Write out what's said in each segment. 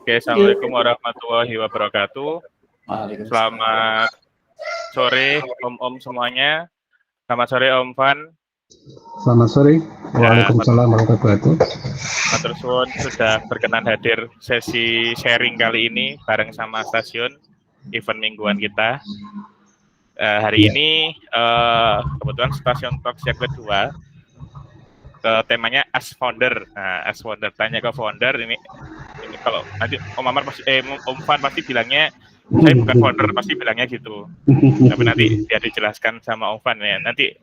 Oke, Assalamualaikum warahmatullahi wabarakatuh. Selamat sore Om semuanya. Selamat sore Om Van. Selamat sore. Waalaikumsalam warahmatullahi wabarakatuh. Matur suwun sudah berkenan hadir sesi sharing kali ini bareng sama stasiun event mingguan kita. Hari ini kebetulan stasiun Talks yang kedua. Temanya As Founder. Nah, As Founder, tanya ke founder ini kalau nanti Om Amar pasti Om Van pasti bilangnya saya bukan founder, pasti bilangnya gitu. Tapi nanti biar dijelaskan sama Om Van ya. Nanti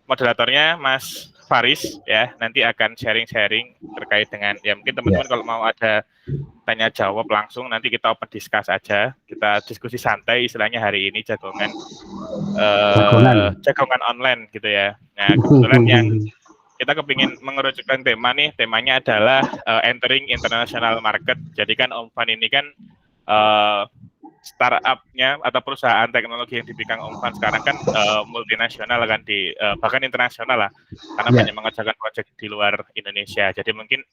moderatornya Mas Faris ya, nanti akan sharing-sharing terkait dengan ya mungkin teman-teman kalau mau ada tanya jawab langsung nanti kita open discuss aja. Kita diskusi santai istilahnya hari ini jagongan online gitu ya. Nah, kebetulan yang kita kepingin mengerucutkan tema nih, temanya adalah entering international market. Jadi kan Om Van ini kan startup-nya atau perusahaan teknologi yang dipegang Om Van sekarang kan multinasional kan bahkan internasional lah, karena banyak mengerjakan proyek di luar Indonesia. Jadi mungkin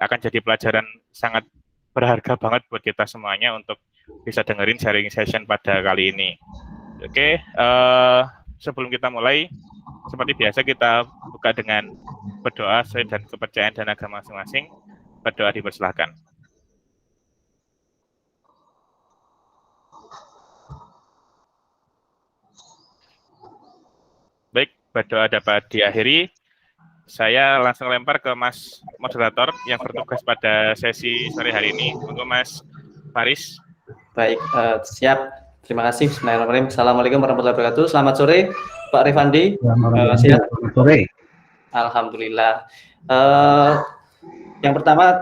akan jadi pelajaran sangat berharga banget buat kita semuanya untuk bisa dengerin sharing session pada kali ini. Oke, sebelum kita mulai, seperti biasa kita buka dengan berdoa sesuai dan kepercayaan dan agama masing-masing. Berdoa dipersilahkan. Baik, berdoa dapat diakhiri. Saya langsung lempar ke Mas moderator yang bertugas pada sesi sore hari ini. Untuk Mas Faris. Baik, siap. Terima kasih. Bismillahirrahmanirrahim. Assalamualaikum warahmatullahi wabarakatuh. Selamat sore, Pak Rifandi. Siap. Selamat sore. Alhamdulillah. Yang pertama,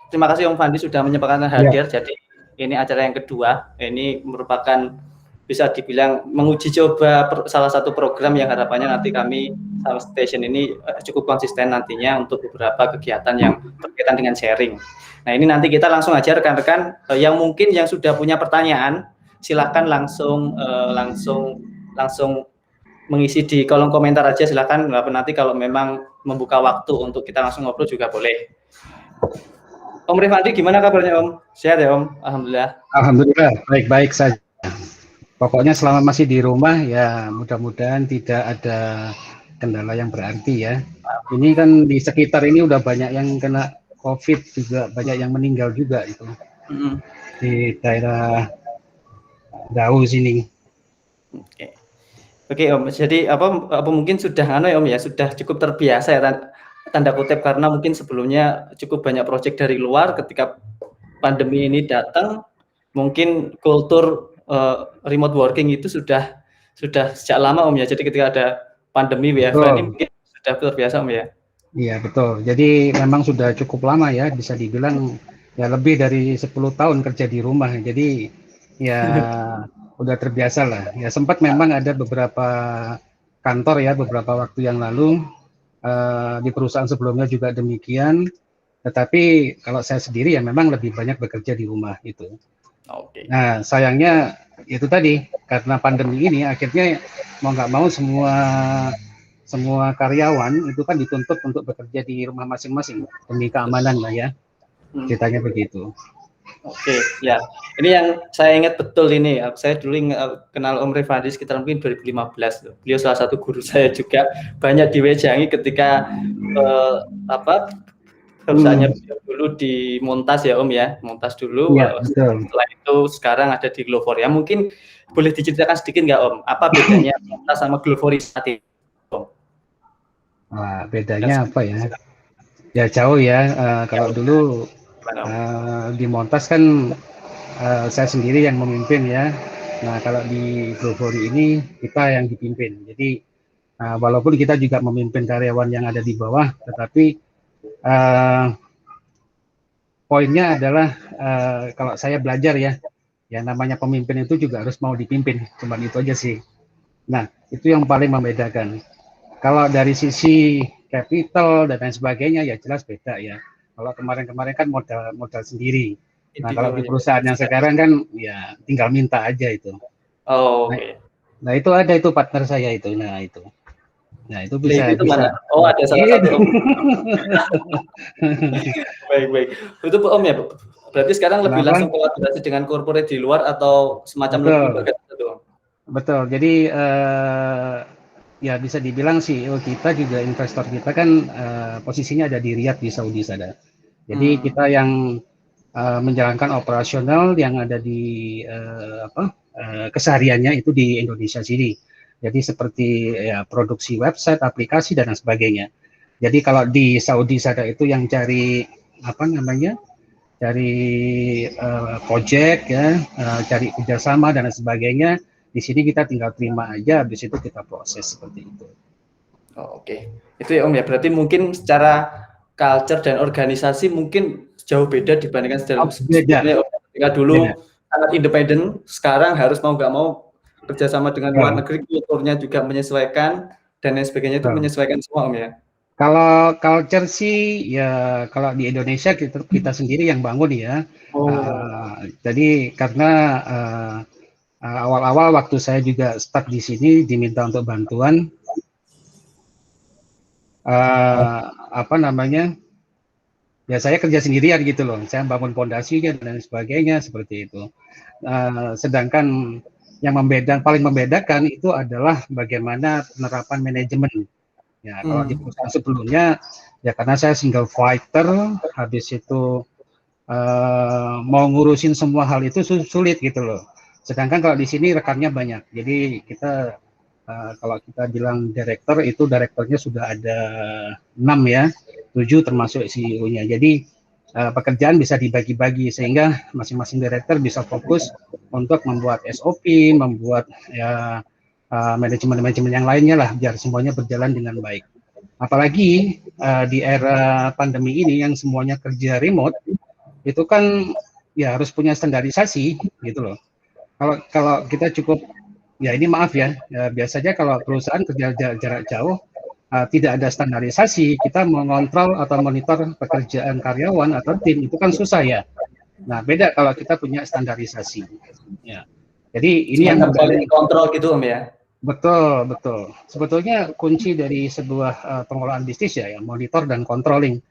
terima kasih Om Fandi sudah menyempatkan hadir. Jadi ini acara yang kedua. Ini merupakan bisa dibilang menguji coba salah satu program yang harapannya nanti kami sama station ini cukup konsisten nantinya untuk beberapa kegiatan yang berkaitan dengan sharing. Nah, ini nanti kita langsung aja rekan-rekan yang mungkin yang sudah punya pertanyaan, silakan langsung mengisi di kolom komentar aja, silakan. Nanti kalau memang membuka waktu untuk kita langsung ngobrol juga boleh. Om Rifandi, gimana kabarnya Om? Sehat ya Om? Alhamdulillah. Alhamdulillah, baik-baik saja. Pokoknya selama masih di rumah ya mudah-mudahan tidak ada kendala yang berarti ya. Ini kan di sekitar ini udah banyak yang kena COVID juga, banyak yang meninggal juga itu di daerah Dau sini. Oke Om, jadi apa mungkin sudah Om ya sudah cukup terbiasa ya tanda kutip karena mungkin sebelumnya cukup banyak proyek dari luar. Ketika pandemi ini datang, mungkin kultur remote working itu sudah sejak lama Om ya. Jadi ketika ada pandemi WFH ini mungkin sudah terbiasa Om ya. Iya betul. Jadi memang sudah cukup lama ya, bisa dibilang ya lebih dari 10 tahun kerja di rumah. Jadi ya udah terbiasa lah. Ya sempat memang ada beberapa kantor ya beberapa waktu yang lalu di perusahaan sebelumnya juga demikian. Tetapi kalau saya sendiri ya memang lebih banyak bekerja di rumah itu. Nah sayangnya itu tadi karena pandemi ini akhirnya mau nggak mau semua karyawan itu kan dituntut untuk bekerja di rumah masing-masing demi keamanan lah ya. Ceritanya begitu. Oke, ya. Ini yang saya ingat betul ini. Saya dulu kenal Om Rifandi sekitar mungkin 2015. Beliau salah satu guru saya juga, banyak diwejangi ketika perusahaannya dulu di Montas ya Om ya, Montas dulu. Ya, setelah itu sekarang ada di Glovoria. Mungkin boleh diceritakan sedikit nggak Om? Apa bedanya Montas sama Glovoria saat ini? Wah, bedanya apa ya? Ya jauh ya. Kalau dulu di Montas kan saya sendiri yang memimpin ya. Nah kalau di Glovoria ini kita yang dipimpin. Jadi walaupun kita juga memimpin karyawan yang ada di bawah, tetapi poinnya adalah kalau saya belajar ya namanya pemimpin itu juga harus mau dipimpin. Cuman itu aja sih. Nah itu yang paling membedakan. Kalau dari sisi capital dan lain sebagainya ya jelas beda ya. Kalau kemarin-kemarin kan modal sendiri. Nah kalau di perusahaan yang sekarang kan ya tinggal minta aja itu. Oh. Nah itu ada itu partner saya itu. Nah itu bisa. Itu mana? Oh ada salah satu Om. Baik. Itu Om ya Berarti sekarang lebih Kenapa? langsung kolaborasi dengan corporate di luar atau semacam lembaga tertentu? Betul. Jadi ya bisa dibilang CEO kita juga investor kita kan posisinya ada di Riyadh di Saudi sana. Jadi kita yang menjalankan operasional yang ada di kesehariannya itu di Indonesia sini. Jadi seperti ya produksi website, aplikasi dan lain sebagainya. Jadi kalau di Saudi sana itu yang cari apa namanya, cari project ya, cari kerjasama dan lain sebagainya. Di sini kita tinggal terima aja, habis itu kita proses seperti itu. Oh, oke. Itu ya Om ya. Berarti mungkin secara culture dan organisasi mungkin jauh beda dibandingkan sebelumnya. Ketika dulu sangat independen, sekarang harus mau nggak mau kerjasama dengan luar negeri, kulturnya juga menyesuaikan dan lain sebagainya itu menyesuaikan semua Om ya. Kalau culture sih ya kalau di Indonesia kita sendiri yang bangun ya. Jadi karena awal-awal waktu saya juga start di sini diminta untuk bantuan apa namanya, ya saya kerja sendirian gitu loh, saya bangun fondasinya dan sebagainya seperti itu. Sedangkan yang paling membedakan itu adalah bagaimana penerapan manajemen. Ya kalau di perusahaan sebelumnya ya karena saya single fighter, habis itu mau ngurusin semua hal itu sulit gitu loh. Sedangkan kalau di sini rekannya banyak, jadi kita kalau kita bilang direktur itu direkturnya sudah ada 6 ya, 7 termasuk CEO-nya. Jadi pekerjaan bisa dibagi-bagi sehingga masing-masing direktur bisa fokus untuk membuat SOP, membuat ya manajemen-manajemen yang lainnya lah biar semuanya berjalan dengan baik. Apalagi di era pandemi ini yang semuanya kerja remote, itu kan ya harus punya standarisasi gitu loh. Kalau kita cukup ya ini maaf ya, biasanya kalau perusahaan kerja jarak jauh tidak ada standarisasi, kita mengontrol atau monitor pekerjaan karyawan atau tim itu kan susah ya. Nah beda kalau kita punya standarisasi. Ya. Jadi ini yang kontrol gitu Om ya. Betul. Sebetulnya kunci dari sebuah pengelolaan bisnis ya, monitor dan controlling.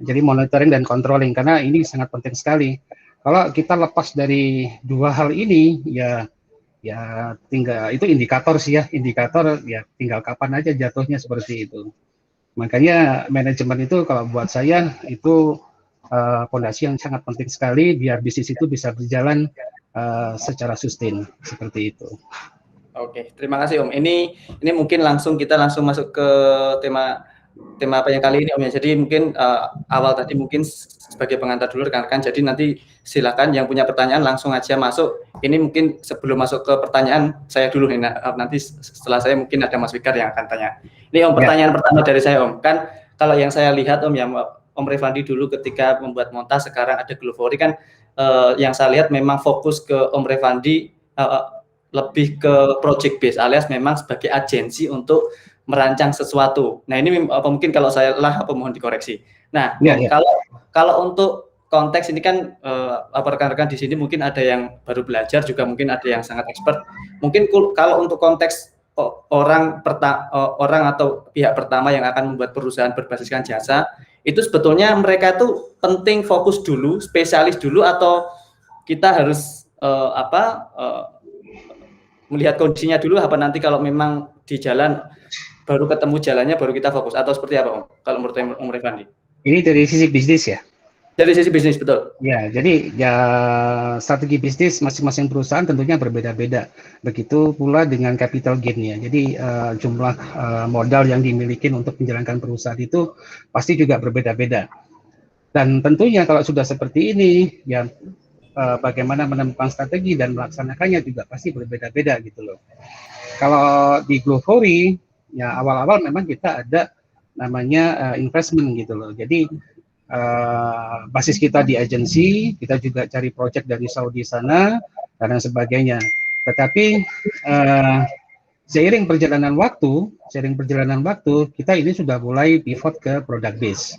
Jadi monitoring dan controlling karena ini sangat penting sekali. Kalau kita lepas dari dua hal ini, ya tinggal itu indikator sih ya, tinggal kapan aja jatuhnya seperti itu. Makanya manajemen itu kalau buat saya itu fondasi yang sangat penting sekali biar bisnis itu bisa berjalan secara sustain seperti itu. Oke, terima kasih Om. Ini mungkin kita langsung masuk ke tema apa yang kali ini Om ya. Jadi mungkin awal tadi mungkin sebagai pengantar dulu rekan-rekan. Jadi nanti silakan yang punya pertanyaan langsung aja masuk. Ini mungkin sebelum masuk ke pertanyaan saya dulu nih. Nanti setelah saya mungkin ada Mas Fikar yang akan tanya. Ini Om pertanyaan pertama dari saya Om. Kan kalau yang saya lihat Om ya Om Revandi dulu ketika membuat montas, sekarang ada Glovory kan yang saya lihat memang fokus ke Om Revandi lebih ke project base alias memang sebagai agensi untuk merancang sesuatu. Nah ini mungkin kalau saya mohon dikoreksi. Nah kalau untuk konteks ini kan rekan-rekan di sini mungkin ada yang baru belajar juga mungkin ada yang sangat expert. Mungkin kalau untuk konteks orang atau pihak pertama yang akan membuat perusahaan berbasiskan jasa itu sebetulnya mereka tuh penting fokus dulu, spesialis dulu atau kita harus melihat kondisinya dulu apa nanti kalau memang di jalan baru ketemu jalannya baru kita fokus atau seperti apa Om? Kalau menurut Om Revandi? Ini dari sisi bisnis ya? Dari sisi bisnis betul. Ya, jadi ya strategi bisnis masing-masing perusahaan tentunya berbeda-beda. Begitu pula dengan capital gain-nya. Jadi jumlah modal yang dimiliki untuk menjalankan perusahaan itu pasti juga berbeda-beda. Dan tentunya kalau sudah seperti ini, ya bagaimana menemukan strategi dan melaksanakannya juga pasti berbeda-beda gitu loh. Kalau di Glovory, ya awal-awal memang kita ada namanya investment gitu loh. Jadi basis kita di agensi, kita juga cari project dari Saudi sana dan sebagainya. Tetapi seiring perjalanan waktu, kita ini sudah mulai pivot ke product base.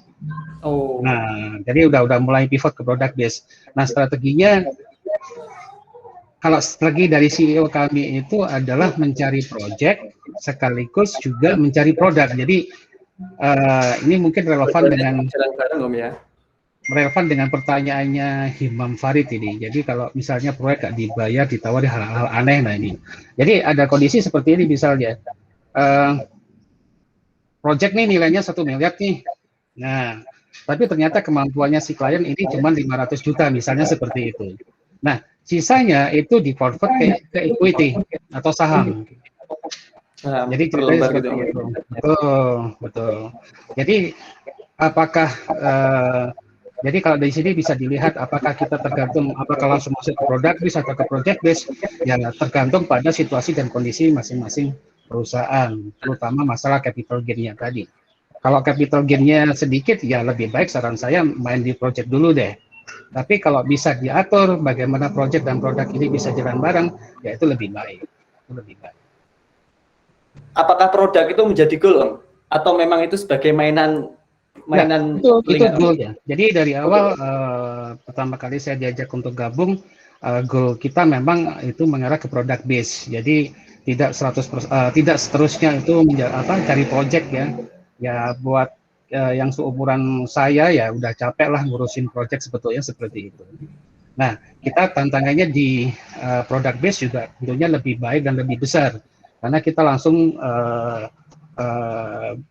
Nah, jadi udah mulai pivot ke product base. Nah, strateginya kalau strategi dari CEO kami itu adalah mencari project sekaligus juga mencari produk. Jadi ini mungkin relevan dengan jalan bareng Om ya. relevan dengan pertanyaannya Himam Farid ini. Jadi kalau misalnya proyek nggak dibayar, ditawari hal-hal aneh, nah ini. Jadi ada kondisi seperti ini misalnya, proyek nih nilainya 1 miliar nih. Nah, tapi ternyata kemampuannya si klien ini cuma 500 juta misalnya seperti itu. Nah, sisanya itu di-convert ke equity atau saham. Jadi ceritanya seperti itu. Betul, betul. Jadi apakah jadi kalau dari sini bisa dilihat apakah kita tergantung apakah langsung masuk ke product base atau ke project base, ya tergantung pada situasi dan kondisi masing-masing perusahaan, terutama masalah capital gain-nya tadi. Kalau capital gain-nya sedikit, ya lebih baik saran saya main di project dulu deh. Tapi kalau bisa diatur bagaimana project dan produk ini bisa jalan bareng, ya itu lebih baik. Itu lebih baik. Apakah produk itu menjadi goal, Om? Atau memang itu sebagai mainan ya, itu goal-nya. Jadi dari awal pertama kali saya diajak untuk gabung, goal kita memang itu mengarah ke product base. Jadi tidak 100% tidak seterusnya itu cari project ya. Ya buat yang seumuran saya ya udah capek lah ngurusin project sebetulnya seperti itu. Nah, kita tantangannya di product base juga tentunya lebih baik dan lebih besar. Karena kita langsung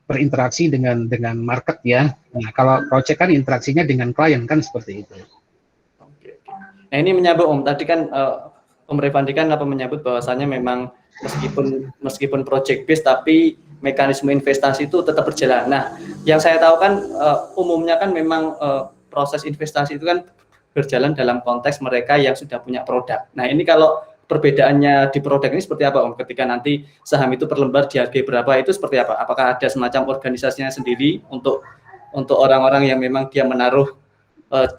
berinteraksi dengan market ya. Nah, kalau project kan interaksinya dengan klien kan seperti itu. Nah, ini menyambung Om. Tadi kan Om Revandi kan menyebut bahwasannya memang meskipun project base tapi mekanisme investasi itu tetap berjalan. Nah, yang saya tahu kan umumnya kan memang proses investasi itu kan berjalan dalam konteks mereka yang sudah punya produk. Nah, ini kalau perbedaannya di produk ini seperti apa Om? Ketika nanti saham itu per lembar dihargai berapa itu seperti apa? Apakah ada semacam organisasinya sendiri untuk orang-orang yang memang dia menaruh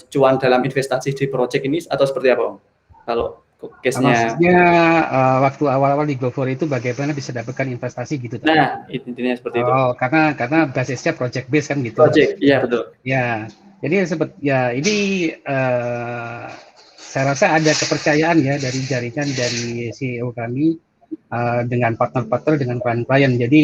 cuan dalam investasi di project ini atau seperti apa Om? Kalau case-nya waktu awal-awal di GoFor itu bagaimana bisa dapatkan investasi gitu? Nah, intinya seperti itu. Oh, karena basisnya project base kan gitu. Project, iya betul. Ya, jadi ini saya rasa ada kepercayaan ya dari jaringan dari CEO kami dengan partner-partner dengan klien-klien. Jadi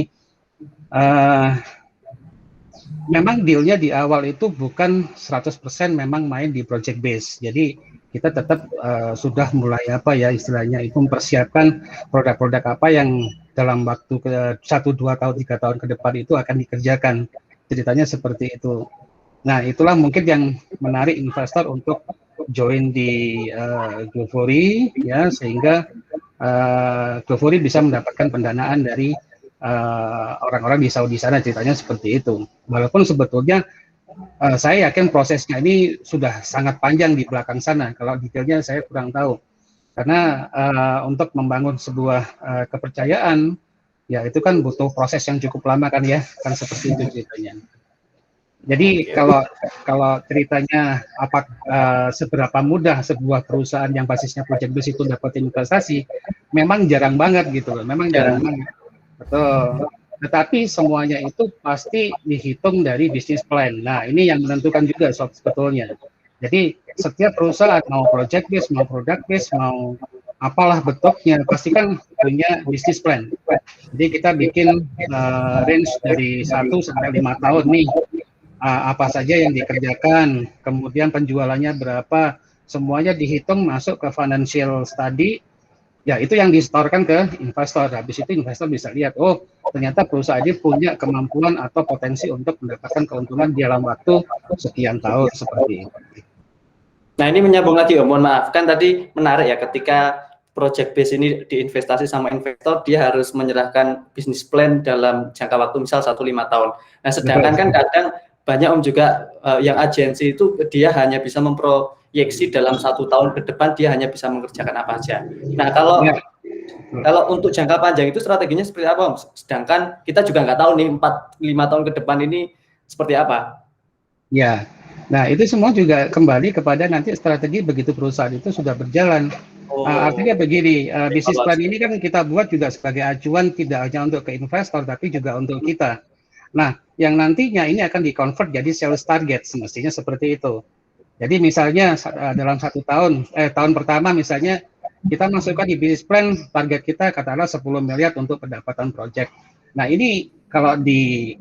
memang deal-nya di awal itu bukan 100% memang main di project base. Jadi kita tetap sudah mulai istilahnya itu mempersiapkan produk-produk apa yang dalam waktu 1, 2 tahun, 3 tahun ke depan itu akan dikerjakan. Ceritanya seperti itu. Nah, itulah mungkin yang menarik investor untuk join di GoFori ya, sehingga GoFori bisa mendapatkan pendanaan dari orang-orang di Saudi sana, ceritanya seperti itu. Walaupun sebetulnya saya yakin prosesnya ini sudah sangat panjang di belakang sana. Kalau detailnya saya kurang tahu. Karena untuk membangun sebuah kepercayaan, ya itu kan butuh proses yang cukup lama kan ya, kan seperti itu ceritanya. Jadi kalau ceritanya seberapa mudah sebuah perusahaan yang basisnya project base itu dapat investasi, memang jarang banget gitu loh, memang jarang banget. Betul. Tetapi semuanya itu pasti dihitung dari bisnis plan. Nah, ini yang menentukan juga sebetulnya. Jadi setiap perusahaan mau project base, mau product base, mau apalah bentuknya, pasti kan punya bisnis plan. Jadi kita bikin range dari 1 sampai 5 tahun nih. Apa saja yang dikerjakan, kemudian penjualannya berapa, semuanya dihitung masuk ke financial study, ya itu yang disetorkan ke investor. Habis itu investor bisa lihat, oh ternyata perusahaan ini punya kemampuan atau potensi untuk mendapatkan keuntungan dalam waktu sekian tahun seperti itu. Nah ini menyambung lagi Om, mohon maaf, kan tadi menarik ya ketika project base ini diinvestasi sama investor, dia harus menyerahkan bisnis plan dalam jangka waktu misal 1-5 tahun. Nah sedangkan kan kadang banyak Om juga yang agensi itu dia hanya bisa memproyeksi dalam 1 tahun ke depan dia hanya bisa mengerjakan apa aja. Nah kalau untuk jangka panjang itu strateginya seperti apa Om? Sedangkan kita juga nggak tahu nih 4-5 tahun ke depan ini seperti apa. Ya, nah itu semua juga kembali kepada nanti strategi begitu perusahaan itu sudah berjalan. Artinya begini, bisnis plan ini kan kita buat juga sebagai acuan tidak hanya untuk ke investor tapi juga untuk kita. Nah, yang nantinya ini akan di-convert jadi sales target, semestinya seperti itu. Jadi misalnya dalam 1 tahun, tahun pertama misalnya kita masukkan di bisnis plan, target kita katakanlah 10 miliar untuk pendapatan project. Nah ini kalau di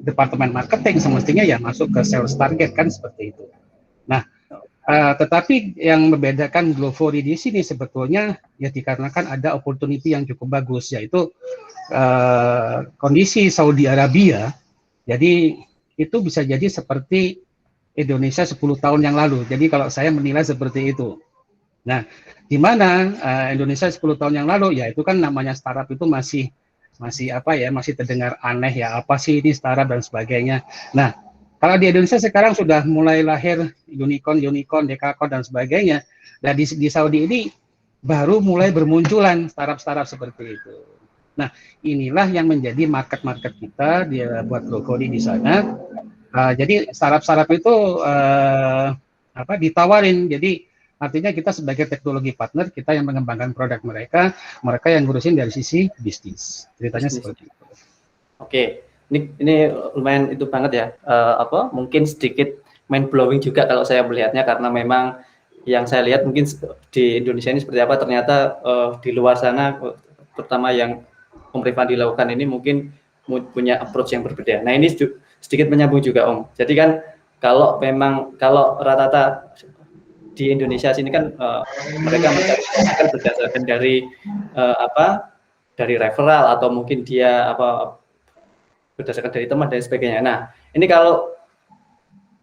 departemen marketing semestinya ya masuk ke sales target kan seperti itu. Nah, tetapi yang membedakan Glovory di sini sebetulnya ya dikarenakan ada opportunity yang cukup bagus, yaitu kondisi Saudi Arabia. Jadi itu bisa jadi seperti Indonesia 10 tahun yang lalu. Jadi kalau saya menilai seperti itu. Nah, di mana Indonesia 10 tahun yang lalu, ya itu kan namanya startup itu masih apa ya, masih terdengar aneh ya, apa sih ini startup dan sebagainya. Nah, kalau di Indonesia sekarang sudah mulai lahir unicorn, dekakon dan sebagainya. Dan di Saudi ini baru mulai bermunculan startup-startup seperti itu. Nah, inilah yang menjadi market-market kita dia buat Glovory di sana. Jadi startup-startup itu ditawarin. Jadi artinya kita sebagai teknologi partner, kita yang mengembangkan produk mereka, mereka yang ngurusin dari sisi bisnis. Ceritanya seperti itu. Oke, ini lumayan itu banget ya. Mungkin sedikit mind blowing juga kalau saya melihatnya, karena memang yang saya lihat mungkin di Indonesia ini seperti apa, ternyata di luar sana, terutama yang Om Rifandi lakukan ini mungkin punya approach yang berbeda. Nah, ini sedikit menyambung juga Om. Jadi kan kalau rata-rata di Indonesia sini kan mereka mencari berdasarkan dari dari referral, atau mungkin dia berdasarkan dari teman dan sebagainya. Nah, ini kalau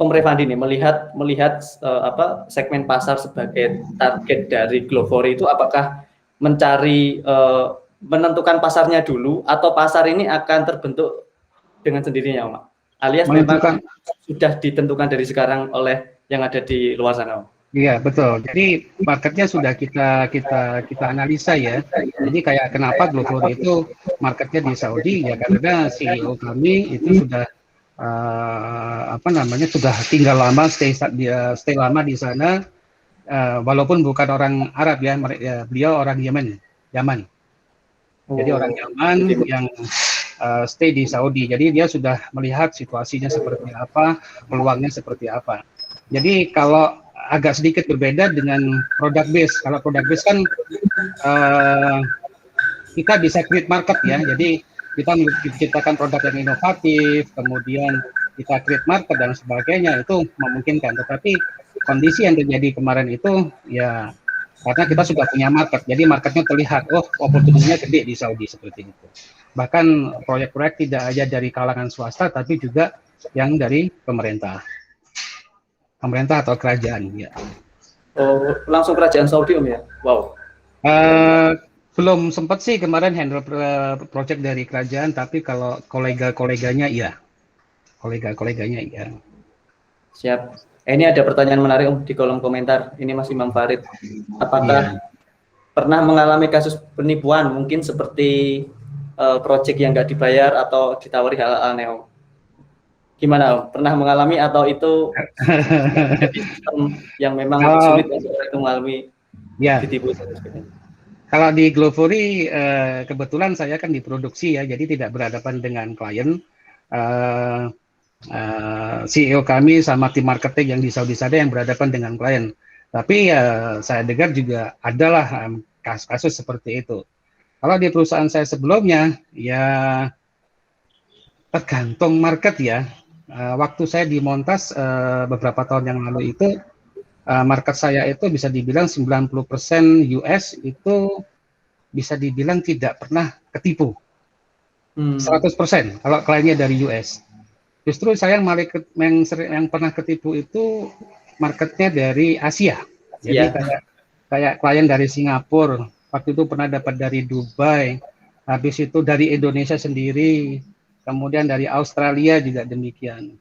Om Rifandi nih melihat segmen pasar sebagai target dari Glovory itu, apakah mencari menentukan pasarnya dulu, atau pasar ini akan terbentuk dengan sendirinya, Om? Alias memang sudah ditentukan dari sekarang oleh yang ada di luar sana, Om? Iya, betul. Jadi marketnya sudah kita analisa ya. Jadi kayak kenapa Glovory itu marketnya di Saudi, ya karena CEO kami itu sudah sudah tinggal lama, stay lama di sana, walaupun bukan orang Arab ya, beliau orang Yaman. Jadi orang Yaman yang stay di Saudi. Jadi dia sudah melihat situasinya seperti apa, peluangnya seperti apa. Jadi kalau agak sedikit berbeda dengan product base. Kalau product base kan kita bisa create market ya. Jadi kita menciptakan produk yang inovatif, kemudian kita create market dan sebagainya, itu memungkinkan. Tetapi kondisi yang terjadi kemarin itu ya karena kita sudah punya market, jadi marketnya terlihat, oh opportunity-nya gede di Saudi seperti itu. Bahkan proyek-proyek tidak hanya dari kalangan swasta, tapi juga yang dari pemerintah atau kerajaan ya. Oh, langsung kerajaan Saudi Om ya? Wow. Belum sempat sih kemarin handle project dari kerajaan, tapi kalau kolega-koleganya iya. Kolega-koleganya iya. Siap. Ini ada pertanyaan menarik Om di kolom komentar. Ini Mas Imam Farid. Apakah pernah mengalami kasus penipuan, mungkin seperti project yang nggak dibayar atau ditawari hal-hal aneh, Om? Gimana Om? Pernah mengalami atau itu sistem yang memang sulit untuk mereka mengalami ditipu? Kalau di Glovory kebetulan saya kan diproduksi ya, jadi tidak berhadapan dengan klien. CEO kami sama tim marketing yang di Saudi sana yang berhadapan dengan klien. Tapi saya dengar juga adalah kasus-kasus seperti itu. Kalau di perusahaan saya sebelumnya, ya tergantung market ya. Waktu saya di Montas beberapa tahun yang lalu itu, market saya itu bisa dibilang 90% US itu bisa dibilang tidak pernah ketipu. 100% kalau kliennya dari US. Justru saya yang pernah ketipu itu marketnya dari Asia. Jadi kayak klien dari Singapura, waktu itu pernah dapat dari Dubai, habis itu dari Indonesia sendiri, kemudian dari Australia juga demikian.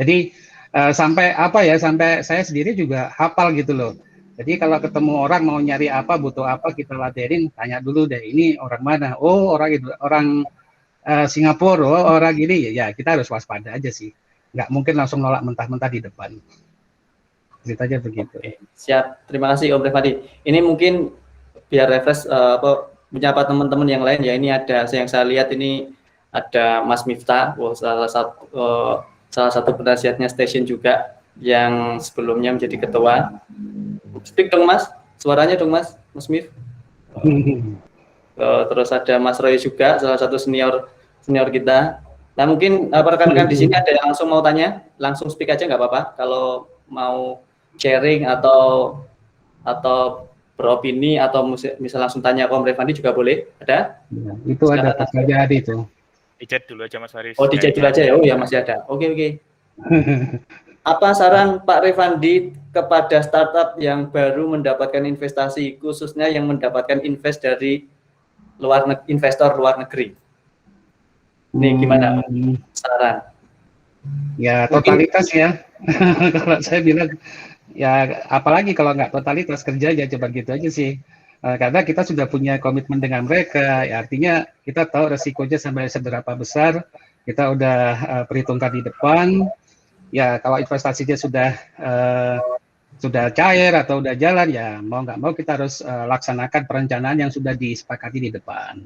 Jadi sampai saya sendiri juga hafal gitu loh. Jadi kalau ketemu orang mau nyari apa, butuh apa, kita ladenin, tanya dulu deh, ini orang mana? Oh, orang Singapura, orang gini, ya kita harus waspada aja sih. Nggak mungkin langsung nolak mentah-mentah di depan. Ceritanya begitu. Oke, siap, terima kasih Om Rifandi. Ini mungkin biar refresh menyapa teman-teman yang lain ya. Ini ada yang saya lihat ini ada Mas Miftah, salah satu penasihatnya Station juga yang sebelumnya menjadi ketua. Speak dong Mas, suaranya dong Mas Mif. Terus ada Mas Roy juga, salah satu senior kita. Nah mungkin rekan-rekan di sini ada yang langsung mau tanya, langsung speak aja nggak apa-apa. Kalau mau sharing atau beropini atau misal langsung tanya ke Om Revandi juga boleh. Ada? Ya, itu ada Pak Jadi itu. Di chat dulu aja Mas Faris. Oh, di chat dulu aja ya. Oh ya, masih ada. Oke. Apa saran Pak Revandi kepada startup yang baru mendapatkan investasi, khususnya yang mendapatkan invest dari investor luar negeri? Ini gimana saran? Ya totalitas ya. Kalau saya bilang ya apalagi kalau nggak totalitas kerja aja coba gitu aja sih. Karena kita sudah punya komitmen dengan mereka, ya artinya kita tahu resikonya sampai seberapa besar, kita udah perhitungkan di depan. Ya kalau investasinya sudah cair atau udah jalan, ya mau nggak mau kita harus laksanakan perencanaan yang sudah disepakati di depan.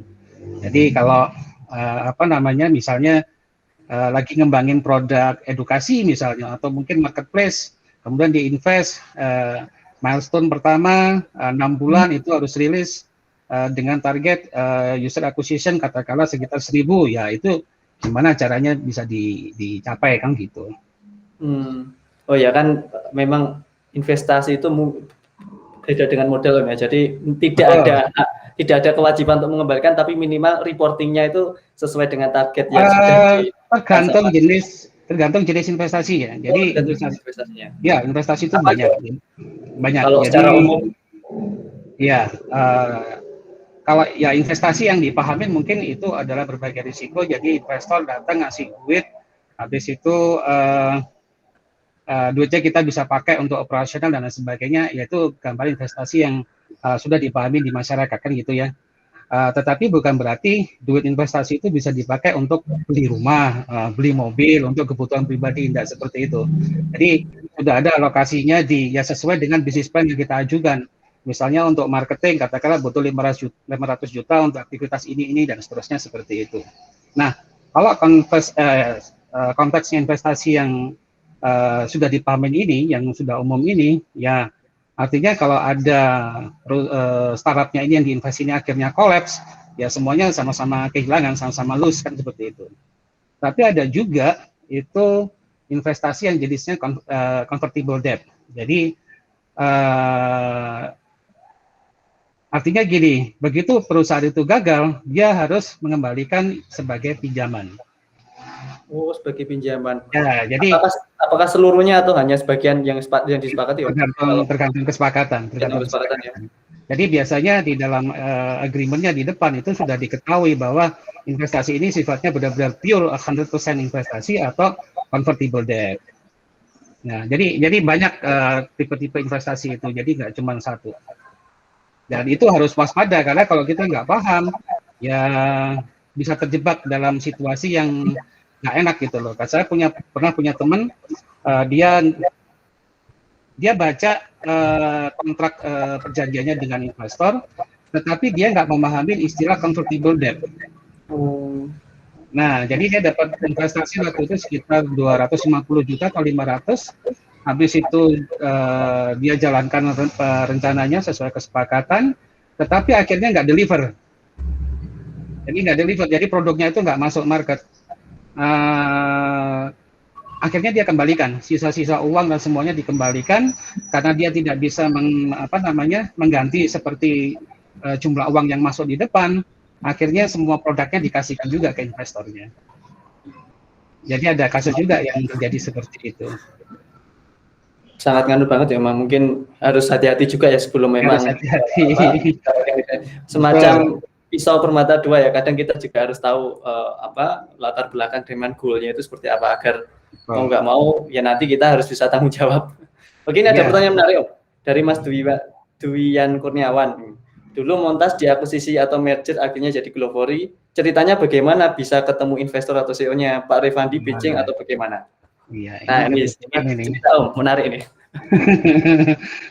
Jadi kalau misalnya lagi ngembangin produk edukasi misalnya atau mungkin marketplace, kemudian diinvest milestone pertama 6 bulan itu harus rilis dengan target user acquisition katakanlah sekitar 1.000, ya itu gimana caranya bisa dicapai kan gitu. Oh ya kan memang investasi itu beda dengan modal ya. Jadi tidak ada kewajiban untuk mengembalikan, tapi minimal reportingnya itu sesuai dengan target yang sudah tergantung jenis investasi ya. Jadi investasinya. Ya, investasi itu banyak. Kalau jadi, secara umum ya kalau ya investasi yang dipahamin mungkin itu adalah berbagai risiko. Jadi investor datang ngasih duit, habis itu duitnya kita bisa pakai untuk operasional dan lain sebagainya, yaitu gambar investasi yang sudah dipahami di masyarakat kan gitu ya. Tetapi bukan berarti duit investasi itu bisa dipakai untuk beli rumah, beli mobil, untuk kebutuhan pribadi, tidak seperti itu. Jadi sudah ada alokasinya sesuai dengan bisnis plan yang kita ajukan. Misalnya untuk marketing, katakanlah butuh 500 juta untuk aktivitas ini dan seterusnya seperti itu. Nah, kalau konteksnya investasi yang sudah dipahamin ini, yang sudah umum ini, ya artinya kalau ada startupnya ini yang diinvest ini akhirnya kolaps, ya semuanya sama-sama kehilangan, sama-sama lose kan seperti itu. Tapi ada juga itu investasi yang jenisnya convertible debt. Jadi artinya gini, begitu perusahaan itu gagal, dia harus mengembalikan sebagai pinjaman. Oh, sebagai pinjaman. Ya, jadi apakah seluruhnya atau hanya sebagian yang disepakati? Tergantung kesepakatan. Ya. Jadi biasanya di dalam agreement-nya di depan itu sudah diketahui bahwa investasi ini sifatnya benar-benar pure 100% investasi atau convertible debt. Nah, jadi banyak tipe-tipe investasi itu, jadi nggak cuma satu. Dan itu harus waspada karena kalau kita nggak paham, ya bisa terjebak dalam situasi yang nggak enak gitu loh. Saya pernah punya teman, dia baca kontrak perjanjiannya dengan investor, tetapi dia nggak memahami istilah convertible debt. Nah, jadi dia dapat investasi waktu itu sekitar 250 juta atau 500. Habis itu dia jalankan rencananya sesuai kesepakatan, tetapi akhirnya nggak deliver. Jadi produknya itu nggak masuk market. Akhirnya dia kembalikan sisa-sisa uang dan semuanya dikembalikan karena dia tidak bisa mengganti seperti jumlah uang yang masuk di depan. Akhirnya semua produknya dikasihkan juga ke investornya. Jadi ada kasus juga yang terjadi seperti itu. Sangat nganu banget ya, Mang. Mungkin harus hati-hati juga ya sebelum memang semacam pisau bermata dua ya. Kadang kita juga harus tahu latar belakang demand goal-nya itu seperti apa agar mau nggak mau ya nanti kita harus bisa tanggung jawab. Oke, ini ada pertanyaan menarik Om dari Mas Duwian Kurniawan. Dulu Montas diakuisisi atau merger akhirnya jadi Glovory. Ceritanya bagaimana bisa ketemu investor atau CEO-nya Pak Revandi pitching atau bagaimana? Iya, ini cerita Om, menarik ini.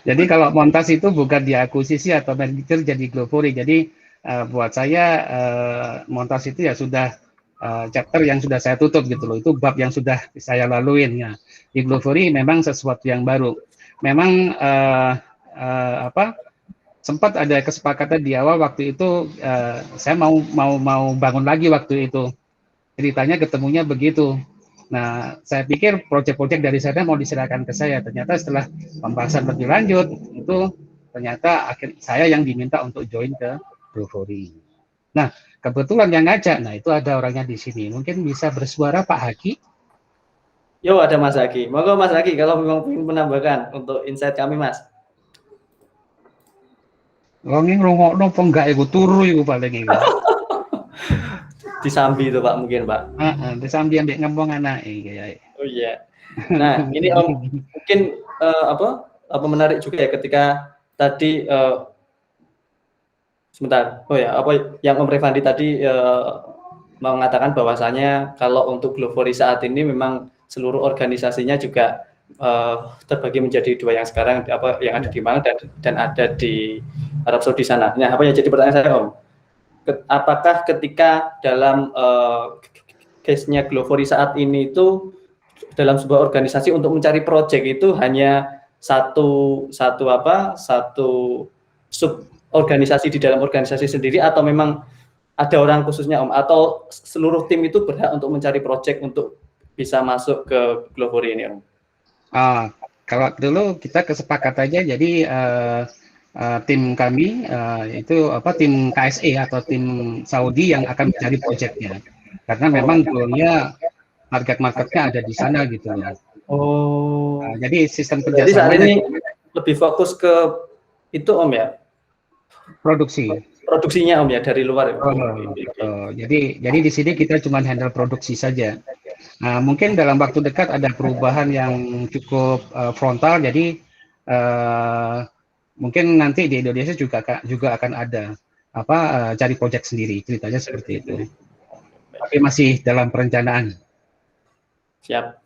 Jadi kalau Montas itu bukan diakuisisi atau merger jadi Glovory. Jadi buat saya Montas itu ya sudah chapter yang sudah saya tutup gitu loh. Itu bab yang sudah saya laluin ya. Di Glovory memang sesuatu yang baru. Memang sempat ada kesepakatan di awal waktu itu saya mau bangun lagi waktu itu. Ceritanya ketemunya begitu. Nah, saya pikir proyek-proyek dari sana mau diserahkan ke saya. Ternyata setelah pembahasan lebih lanjut, itu ternyata saya yang diminta untuk join ke Glovory. Nah, kebetulan yang ngajak, nah itu ada orangnya di sini. Mungkin bisa bersuara Pak Haki. Yo, ada Mas Haki. Monggo Mas Haki kalau memang ingin menambahkan untuk insight kami, Mas. Wong ngrungokno apa enggak iku turu iku paling iku. Disambi itu Pak mungkin Pak. Heeh, disambi ambek ngomong anake kayak. Oh iya. Nah, ini Om mungkin apa menarik juga ya ketika tadi sebentar. Oh ya, apa yang Om Revandi tadi mengatakan bahwasanya kalau untuk Glovory saat ini memang seluruh organisasinya juga terbagi menjadi dua yang sekarang yang ada di Malang dan ada di Arab Saudi sana. Nah, apa yang jadi pertanyaan saya Om? Apakah ketika dalam case-nya Glovory saat ini itu dalam sebuah organisasi untuk mencari proyek itu hanya satu sub organisasi di dalam organisasi sendiri atau memang ada orang khususnya Om atau seluruh tim itu berhak untuk mencari proyek untuk bisa masuk ke Glovory ini Om? Kalau dulu kita kesepakatannya jadi tim kami itu tim KSE atau tim Saudi yang akan mencari proyeknya karena memang goalnya market-marketnya ada di sana gitu ya. Jadi sistem kerjasama. Jadi saat ini lebih fokus ke itu Om ya? Produksinya Om ya dari luar ya. Jadi di sini kita cuma handle produksi saja. Nah, mungkin dalam waktu dekat ada perubahan yang cukup frontal. Jadi mungkin nanti di Indonesia juga akan ada cari proyek sendiri, ceritanya seperti itu. Tapi masih dalam perencanaan. Siap.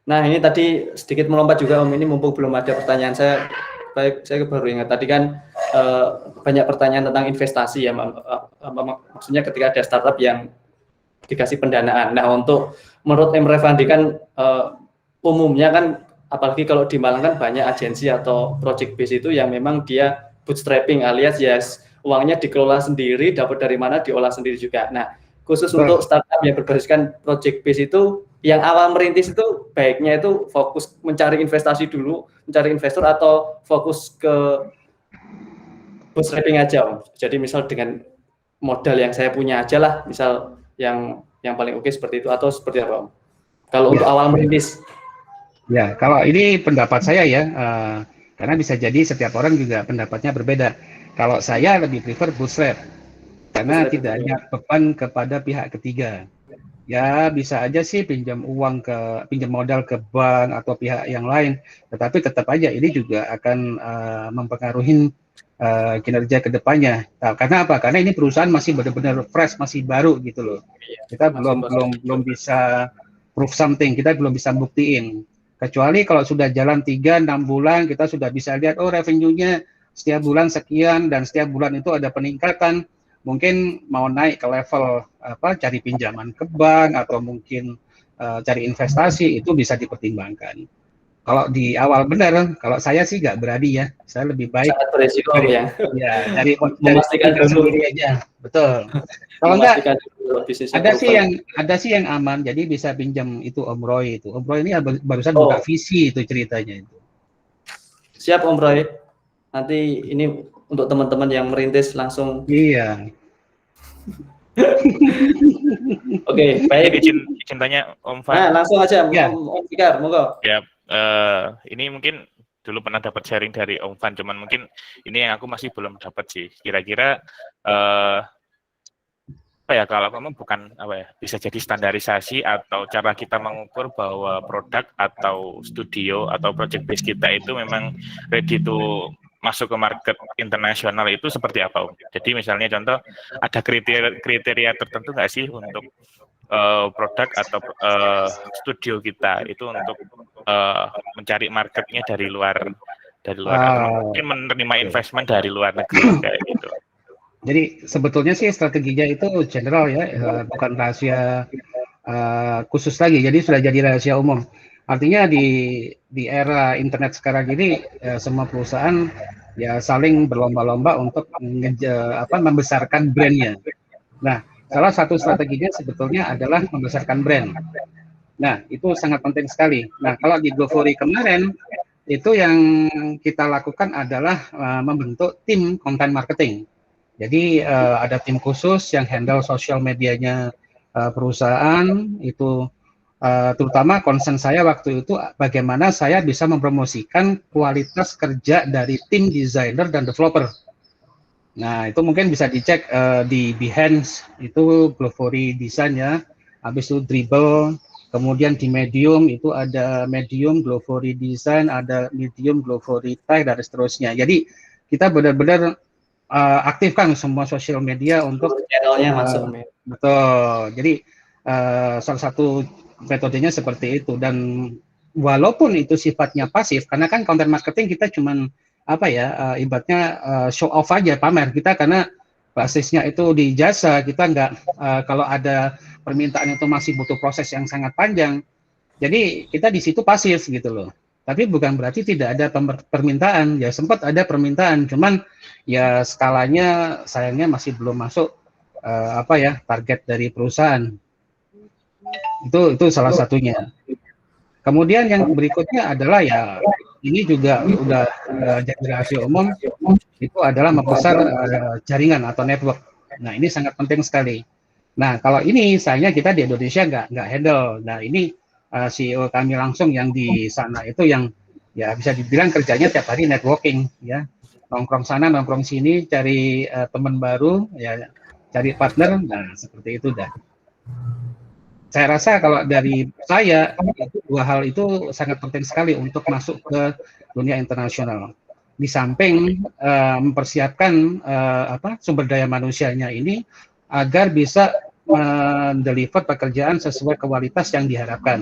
Nah, ini tadi sedikit melompat juga Om, ini mumpung belum ada pertanyaan saya baru ingat tadi kan banyak pertanyaan tentang investasi ya, maksudnya ketika ada startup yang dikasih pendanaan. Nah, untuk menurut M. Revandi kan umumnya kan apalagi kalau di Malang kan banyak agensi atau project base itu yang memang dia bootstrapping alias uangnya dikelola sendiri, dapat dari mana diolah sendiri juga. Nah, khusus untuk startup yang berbasiskan project base itu yang awal merintis itu baiknya itu fokus mencari investasi dulu, mencari investor atau fokus ke bootstrapping aja Om. Jadi misal dengan modal yang saya punya aja lah, misal yang paling oke seperti itu atau seperti apa Om? Kalau untuk awal merintis. Ya, kalau ini pendapat saya ya, karena bisa jadi setiap orang juga pendapatnya berbeda. Kalau saya lebih prefer bootstrap, karena tidak ada beban kepada pihak ketiga. Ya, bisa aja sih pinjam modal ke bank atau pihak yang lain, tetapi tetap aja ini juga akan mempengaruhi kinerja kedepannya. Nah, karena apa? Karena ini perusahaan masih benar-benar fresh, masih baru gitu loh. Kita belum bisa prove something, kita belum bisa buktiin. Kecuali kalau sudah jalan 3-6 bulan, kita sudah bisa lihat, revenue-nya setiap bulan sekian, dan setiap bulan itu ada peningkatan, mungkin mau naik ke level cari pinjaman ke bank, atau mungkin cari investasi, itu bisa dipertimbangkan. Kalau di awal benar, kalau saya sih nggak berani ya, saya lebih baik sangat beresiko dari memastikan sendiri aja, betul. Kalau enggak, ada sih yang aman, jadi bisa pinjam itu Om Roy itu. Om Roy ini barusan buka visi itu ceritanya itu. Siap Om Roy. Nanti ini untuk teman-teman yang merintis langsung. Iya. Oke, baik. Izin tanya Om Fan. Nah, langsung aja Om Fikar, monggo. Ya, ini mungkin dulu pernah dapat sharing dari Om Fan, cuman mungkin ini yang aku masih belum dapat sih. Kira-kira kalau kamu bukan bisa jadi standarisasi atau cara kita mengukur bahwa produk atau studio atau project base kita itu memang ready to masuk ke market internasional itu seperti apa Om? Jadi misalnya contoh ada kriteria tertentu nggak sih untuk produk atau studio kita itu untuk mencari marketnya dari luar atau mungkin menerima investment dari luar negeri kayak gitu. Jadi sebetulnya sih strateginya itu general ya, bukan rahasia khusus lagi. Jadi sudah jadi rahasia umum. Artinya di era internet sekarang ini semua perusahaan ya saling berlomba-lomba untuk membesarkan brandnya. Nah, salah satu strateginya sebetulnya adalah membesarkan brand. Nah, itu sangat penting sekali. Nah, kalau di GoFori kemarin, itu yang kita lakukan adalah membentuk tim content marketing. Jadi ada tim khusus yang handle sosial medianya perusahaan itu. Terutama concern saya waktu itu bagaimana saya bisa mempromosikan kualitas kerja dari tim desainer dan developer. Nah, itu mungkin bisa dicek di Behance, itu GoFori Design ya. Habis itu Dribble, kemudian di Medium itu ada Medium, GoFori Design, ada Medium, GoFori Tech, dan seterusnya. Jadi kita benar-benar aktifkan semua sosial media untuk channelnya masuk. Betul. Jadi salah satu metodenya seperti itu, dan walaupun itu sifatnya pasif, karena kan content marketing kita cuman apa ya, ibaratnya show off aja, pamer kita, karena basisnya itu di jasa, kita nggak kalau ada permintaan itu masih butuh proses yang sangat panjang, jadi kita di situ pasif gitu loh. Tapi bukan berarti tidak ada permintaan, ya sempat ada permintaan, cuman ya skalanya sayangnya masih belum masuk apa ya, target dari perusahaan. Itu salah satunya. Kemudian yang berikutnya adalah ya ini juga udah jadi rahasia umum, itu adalah membesar jaringan atau network. Nah, ini sangat penting sekali. Nah, kalau ini sayangnya kita di Indonesia nggak handle. Nah, ini CEO kami langsung yang di sana itu yang ya bisa dibilang kerjanya tiap hari networking ya. Nongkrong sana, nongkrong sini, cari teman baru, ya cari partner. Nah, seperti itu dah. Saya rasa kalau dari saya itu dua hal itu sangat penting sekali untuk masuk ke dunia internasional. Di samping mempersiapkan sumber daya manusianya ini agar bisa mendeliver pekerjaan sesuai kualitas yang diharapkan.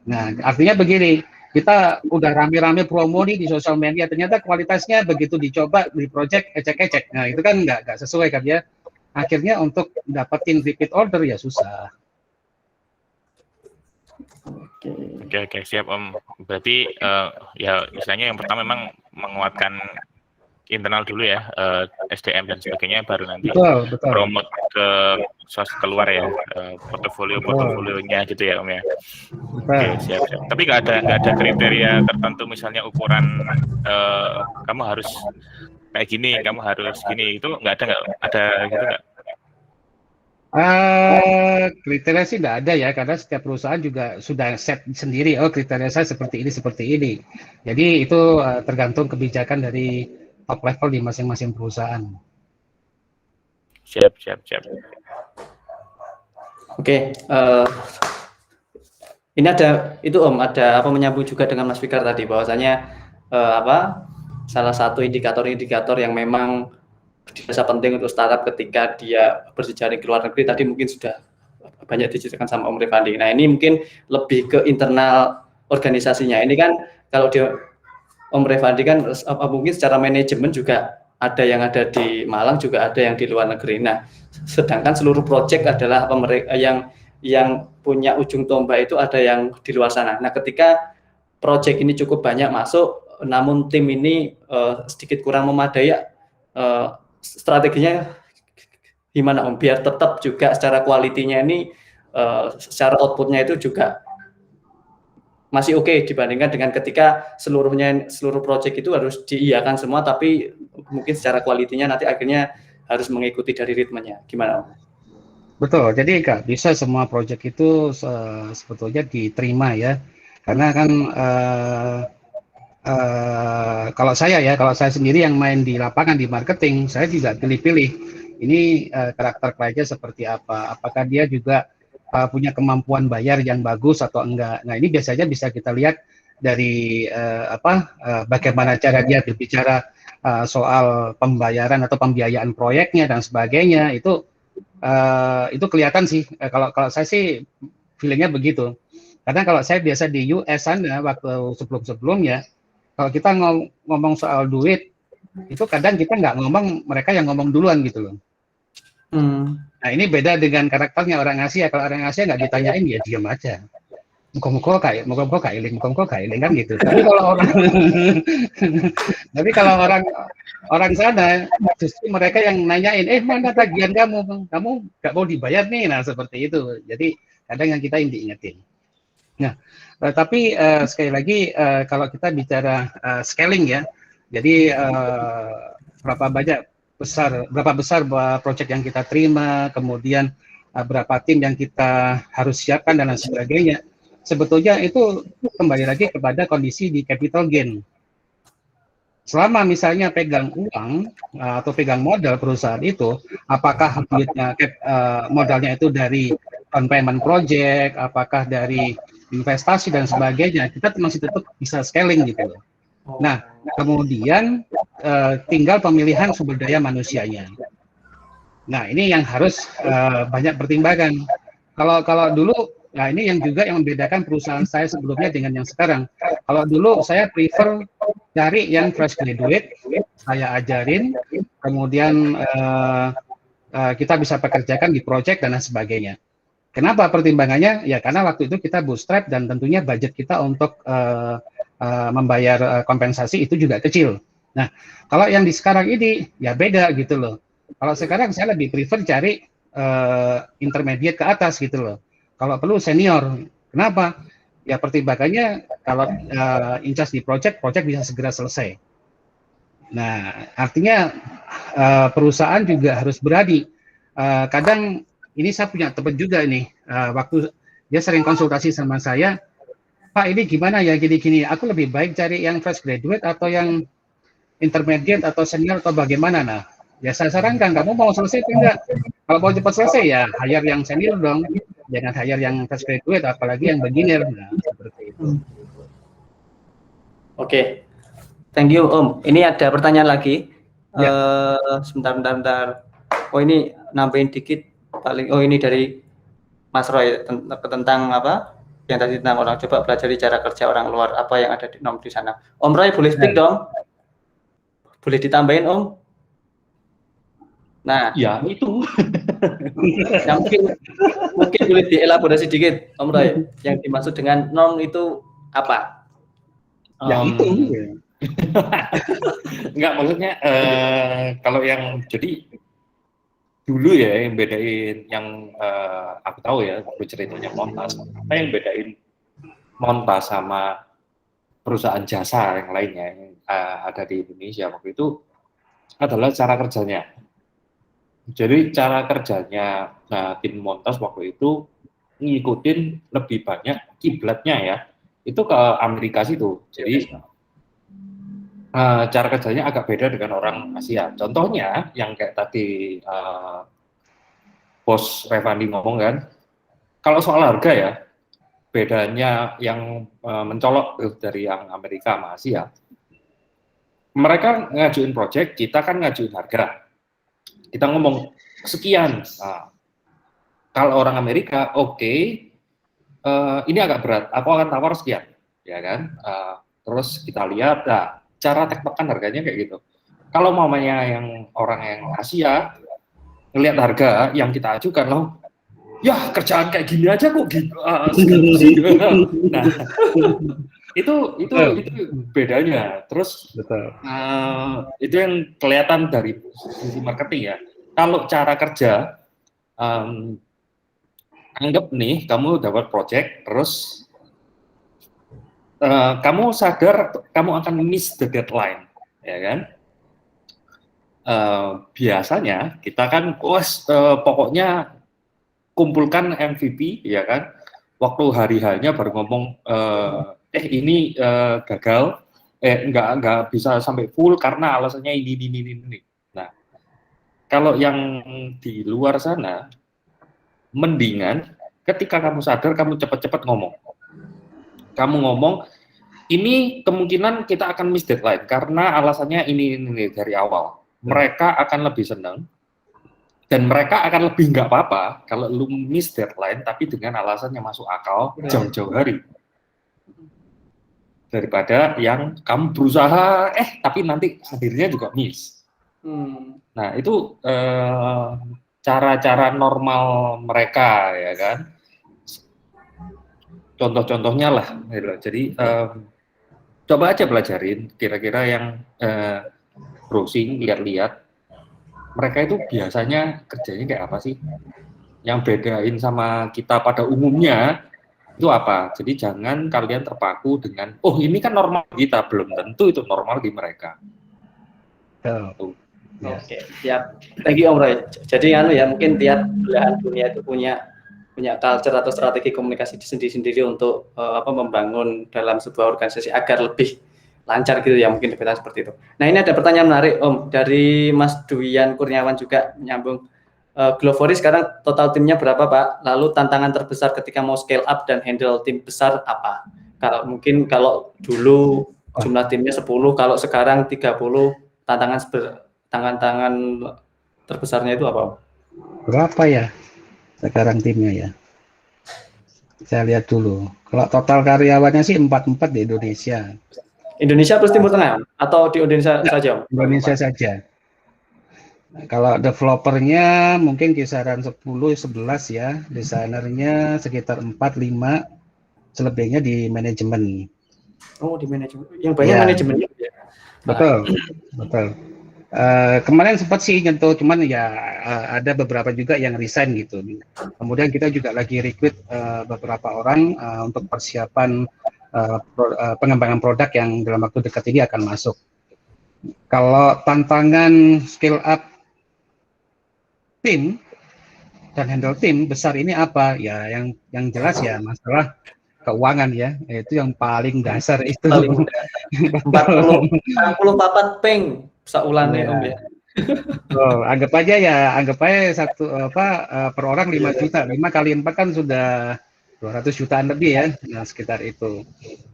Nah, artinya begini, kita udah rame-rame promo nih di sosial media, ternyata kualitasnya begitu dicoba di project ecek-ecek. Nah, itu kan nggak sesuai kan ya. Akhirnya untuk dapetin repeat order ya susah. Oke, siap Om. Berarti ya misalnya yang pertama memang menguatkan internal dulu ya, SDM dan sebagainya, baru nanti betul. promote ke keluar ya, portofolionya gitu ya Om ya. Oke, siap. Tapi nggak ada kriteria tertentu, misalnya ukuran kamu harus kayak gini, kamu harus gini, itu nggak ada gitu nggak? Kriteria sih tidak ada ya, karena setiap perusahaan juga sudah set sendiri, oh kriteria saya seperti ini. Jadi itu tergantung kebijakan dari top level di masing-masing perusahaan. Siap. Oke, ini ada itu Om, ada apa menyambung juga dengan Mas Fikar tadi, bahwasanya salah satu indikator-indikator yang memang dirasa penting untuk startup ketika dia berjejaring ke luar negeri tadi mungkin sudah banyak diceritakan sama Om Revandi. Nah, ini mungkin lebih ke internal organisasinya. Ini kan kalau dia Om Revandi kan mungkin secara manajemen juga ada yang ada di Malang, juga ada yang di luar negeri. Nah, sedangkan seluruh proyek adalah yang punya ujung tombak itu ada yang di luar sana. Nah, ketika proyek ini cukup banyak masuk, namun tim ini sedikit kurang memadai, strateginya gimana Om biar tetap juga secara kualitinya ini secara outputnya itu juga masih oke dibandingkan dengan ketika seluruh proyek itu harus diiyakan semua, tapi mungkin secara kualitinya nanti akhirnya harus mengikuti dari ritmenya. Gimana Om? Betul, jadi nggak bisa semua proyek itu sebetulnya diterima ya, karena kan kalau saya sendiri yang main di lapangan di marketing, saya juga pilih-pilih ini karakter kliennya seperti apa, apakah dia juga punya kemampuan bayar yang bagus atau enggak. Nah, ini biasanya bisa kita lihat dari bagaimana cara dia berbicara soal pembayaran atau pembiayaan proyeknya dan sebagainya. Itu kelihatan sih. Kalau saya sih feelingnya begitu. Karena kalau saya biasa di US sana waktu sebelumnya, kalau kita ngomong soal duit, itu kadang kita nggak ngomong, mereka yang ngomong duluan gitu loh. Nah, ini beda dengan karakternya orang Asia. Kalau orang Asia nggak ditanyain, ya diam aja. Muka-muka kailing kan gitu. Tapi kalau orang sana, justru mereka yang nanyain, mana tagihan kamu nggak mau dibayar nih. Nah, seperti itu. Jadi kadang yang kita yang diingetin. Nah, tapi sekali lagi kalau kita bicara scaling ya, jadi berapa besar proyek yang kita terima, kemudian berapa tim yang kita harus siapkan dan lain sebagainya. Sebetulnya itu kembali lagi kepada kondisi di capital gain. Selama misalnya pegang uang atau pegang modal perusahaan itu, apakah duitnya modalnya itu dari down payment project, apakah dari investasi dan sebagainya, kita masih tetap bisa scaling gitu loh. Nah, kemudian tinggal pemilihan sumber daya manusianya. Nah, ini yang harus banyak pertimbangan. Kalau dulu, nah ini yang juga yang membedakan perusahaan saya sebelumnya dengan yang sekarang. Kalau dulu saya prefer cari yang fresh graduate, saya ajarin, kemudian kita bisa pekerjakan di project dan lain sebagainya. Kenapa pertimbangannya? Ya karena waktu itu kita bootstrap dan tentunya budget kita untuk membayar kompensasi itu juga kecil. Nah, kalau yang di sekarang ini ya beda gitu loh. Kalau sekarang saya lebih prefer cari intermediate ke atas gitu loh. Kalau perlu senior. Kenapa? Ya pertimbangannya kalau incas di project bisa segera selesai. Nah, artinya perusahaan juga harus berani. Kadang ini saya punya teman juga nih, waktu dia sering konsultasi sama saya, Pak ini gimana ya gini-gini, aku lebih baik cari yang fresh graduate atau yang intermediate atau senior atau bagaimana? Nah, ya saya sarankan, kamu mau selesai atau enggak? Kalau mau cepat selesai ya hire yang senior dong, jangan hire yang fresh graduate, apalagi yang beginner. Nah, seperti itu. Oke, thank you Om. Ini ada pertanyaan lagi. Ya. Sebentar. Oh ini nambahin dikit. Paling ini dari Mas Roy tentang apa? Yang tadi tentang orang coba pelajari cara kerja orang luar, apa yang ada di nom di sana. Om Roy boleh speak dong? Boleh ditambahin Om? Nah, ya itu. Ya, mungkin boleh dielaborasi sedikit Om Roy. Yang dimaksud dengan nom itu apa? Ya itu. Enggak, maksudnya kalau yang jadi dulu ya yang bedain yang aku tahu ya waktu ceritanya Montas, apa yang bedain Montas sama perusahaan jasa yang lainnya yang ada di Indonesia waktu itu adalah cara kerjanya. Jadi cara kerjanya tim Montas waktu itu ngikutin lebih banyak kiblatnya ya, itu ke Amerika situ. Jadi cara kerjanya agak beda dengan orang Asia. Contohnya yang kayak tadi Bos Revandi ngomong kan, kalau soal harga ya, bedanya yang mencolok dari yang Amerika sama Asia. Mereka ngajuin project, kita kan ngajuin harga. Kita ngomong sekian. Nah, kalau orang Amerika, oke, ini agak berat, aku akan tawar sekian, ya kan? Terus kita lihat, cara tektokan harganya kayak gitu. Kalau mamanya yang orang yang Asia ngelihat harga yang kita ajukan loh, ya kerjaan kayak gini aja kok gitu. Nah, itu bedanya. Terus itu yang kelihatan dari sisi marketing ya. Kalau cara kerja, anggap nih kamu dapat project, terus kamu sadar kamu akan miss the deadline, ya kan? Biasanya kita kan, pokoknya kumpulkan MVP, ya kan? Waktu hari-harinya baru ngomong, ini gagal, nggak bisa sampai full karena alasannya ini. Nah, kalau yang di luar sana, mendingan ketika kamu sadar kamu cepat-cepat ngomong. Kamu ngomong, ini kemungkinan kita akan miss deadline karena alasannya ini dari awal. Mereka akan lebih senang dan mereka akan lebih nggak apa-apa kalau lu miss deadline tapi dengan alasan yang masuk akal jauh-jauh hari. Daripada yang kamu berusaha, tapi nanti hadirnya juga miss. Nah, itu cara-cara normal mereka, ya kan? Contoh-contohnya lah, gitu. Jadi coba aja pelajarin kira-kira yang browsing, lihat-lihat mereka itu biasanya kerjanya kayak apa sih? Yang bedain sama kita pada umumnya Itu apa? Jadi jangan kalian terpaku dengan, oh ini kan normal kita, belum tentu itu normal di mereka. Betul. Ya. Oke, siap. Thank you Om Roy. Jadi ya mungkin tiap belahan dunia itu punya culture atau strategi komunikasi sendiri-sendiri untuk membangun dalam sebuah organisasi agar lebih lancar gitu ya, mungkin kita seperti itu. Nah, ini ada pertanyaan menarik Om dari Mas Duyan Kurniawan juga nyambung. Glovory sekarang total timnya berapa Pak? Lalu tantangan terbesar ketika mau scale up dan handle tim besar apa? Kalau dulu jumlah timnya 10, kalau sekarang 30, tantangan terbesarnya itu apa Om? Berapa ya sekarang timnya ya? Saya lihat dulu. Kalau total karyawannya sih 44 di Indonesia. Indonesia plus Timur Tengah atau di Indonesia saja? Indonesia saja. Kalau developernya mungkin kisaran 10-11 ya, desainernya sekitar 4-5, selebihnya di manajemen. Oh, di manajemen. Yang banyak manajemennya ya? Betul, betul. Kemarin sempat sih nyentuh, cuman ya ada beberapa juga yang resign gitu. Kemudian kita juga lagi recruit beberapa orang untuk persiapan pengembangan produk yang dalam waktu dekat ini akan masuk. Kalau tantangan scale up tim dan handle tim besar ini apa? Ya yang jelas ya masalah keuangan ya, itu yang paling dasar itu. 40 papat peng saulane Om ya. Oh, anggap aja per orang 5 juta. 5 kali 4 kan sudah 200 jutaan lebih ya. Nah, sekitar itu.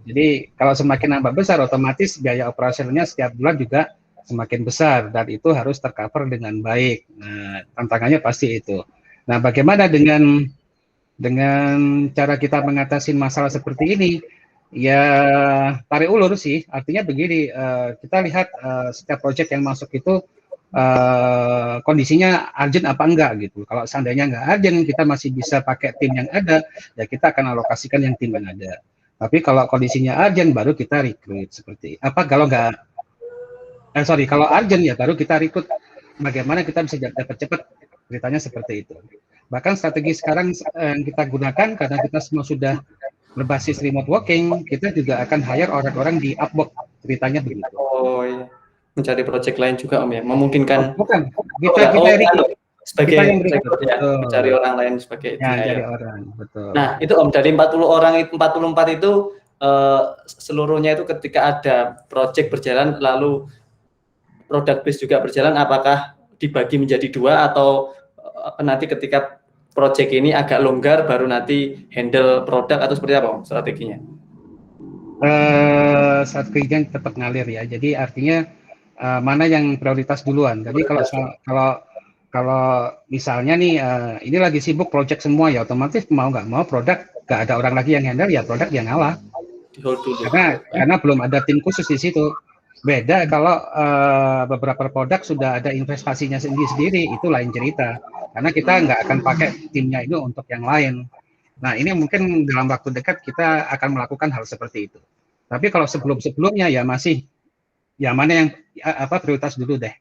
Jadi kalau semakin nambah besar otomatis biaya operasionalnya setiap bulan juga semakin besar dan itu harus tercover dengan baik. Nah, tantangannya pasti itu. Nah, bagaimana dengan cara kita mengatasi masalah seperti ini? Ya tarik ulur sih. Artinya begini, kita lihat setiap proyek yang masuk itu kondisinya urgent apa enggak gitu. Kalau seandainya enggak urgent, kita masih bisa pakai tim yang ada, ya kita akan alokasikan yang tim yang ada. Tapi kalau kondisinya urgent, baru kita recruit seperti apa? Kalau kalau urgent ya baru kita rekrut. Bagaimana kita bisa dapat cepat, ceritanya seperti itu. Bahkan strategi sekarang yang kita gunakan karena kita semua sudah berbasis remote working, kita juga akan hire orang-orang di Upwork, ceritanya begitu. Oh iya, mencari project lain juga Om ya, memungkinkan. Bukan, kita sebagai mencari orang lain sebagai cari orang, betul. Nah itu Om, dari 40 orang 44 itu seluruhnya itu ketika ada project berjalan lalu product base juga berjalan, apakah dibagi menjadi 2 atau nanti ketika project ini agak longgar baru nanti handle produk atau seperti apa Om strateginya? Strateginya tetap ngalir ya. Jadi artinya mana yang prioritas duluan. Jadi kalau misalnya nih ini lagi sibuk project semua ya otomatis mau nggak mau produk nggak ada orang lagi yang handle ya produk yang ngalah. Karena belum ada tim khusus di situ. Beda kalau beberapa produk sudah ada investasinya sendiri, itu lain cerita. Karena kita nggak akan pakai timnya itu untuk yang lain. Nah, ini mungkin dalam waktu dekat kita akan melakukan hal seperti itu. Tapi kalau sebelum-sebelumnya ya masih, ya mana yang prioritas dulu deh.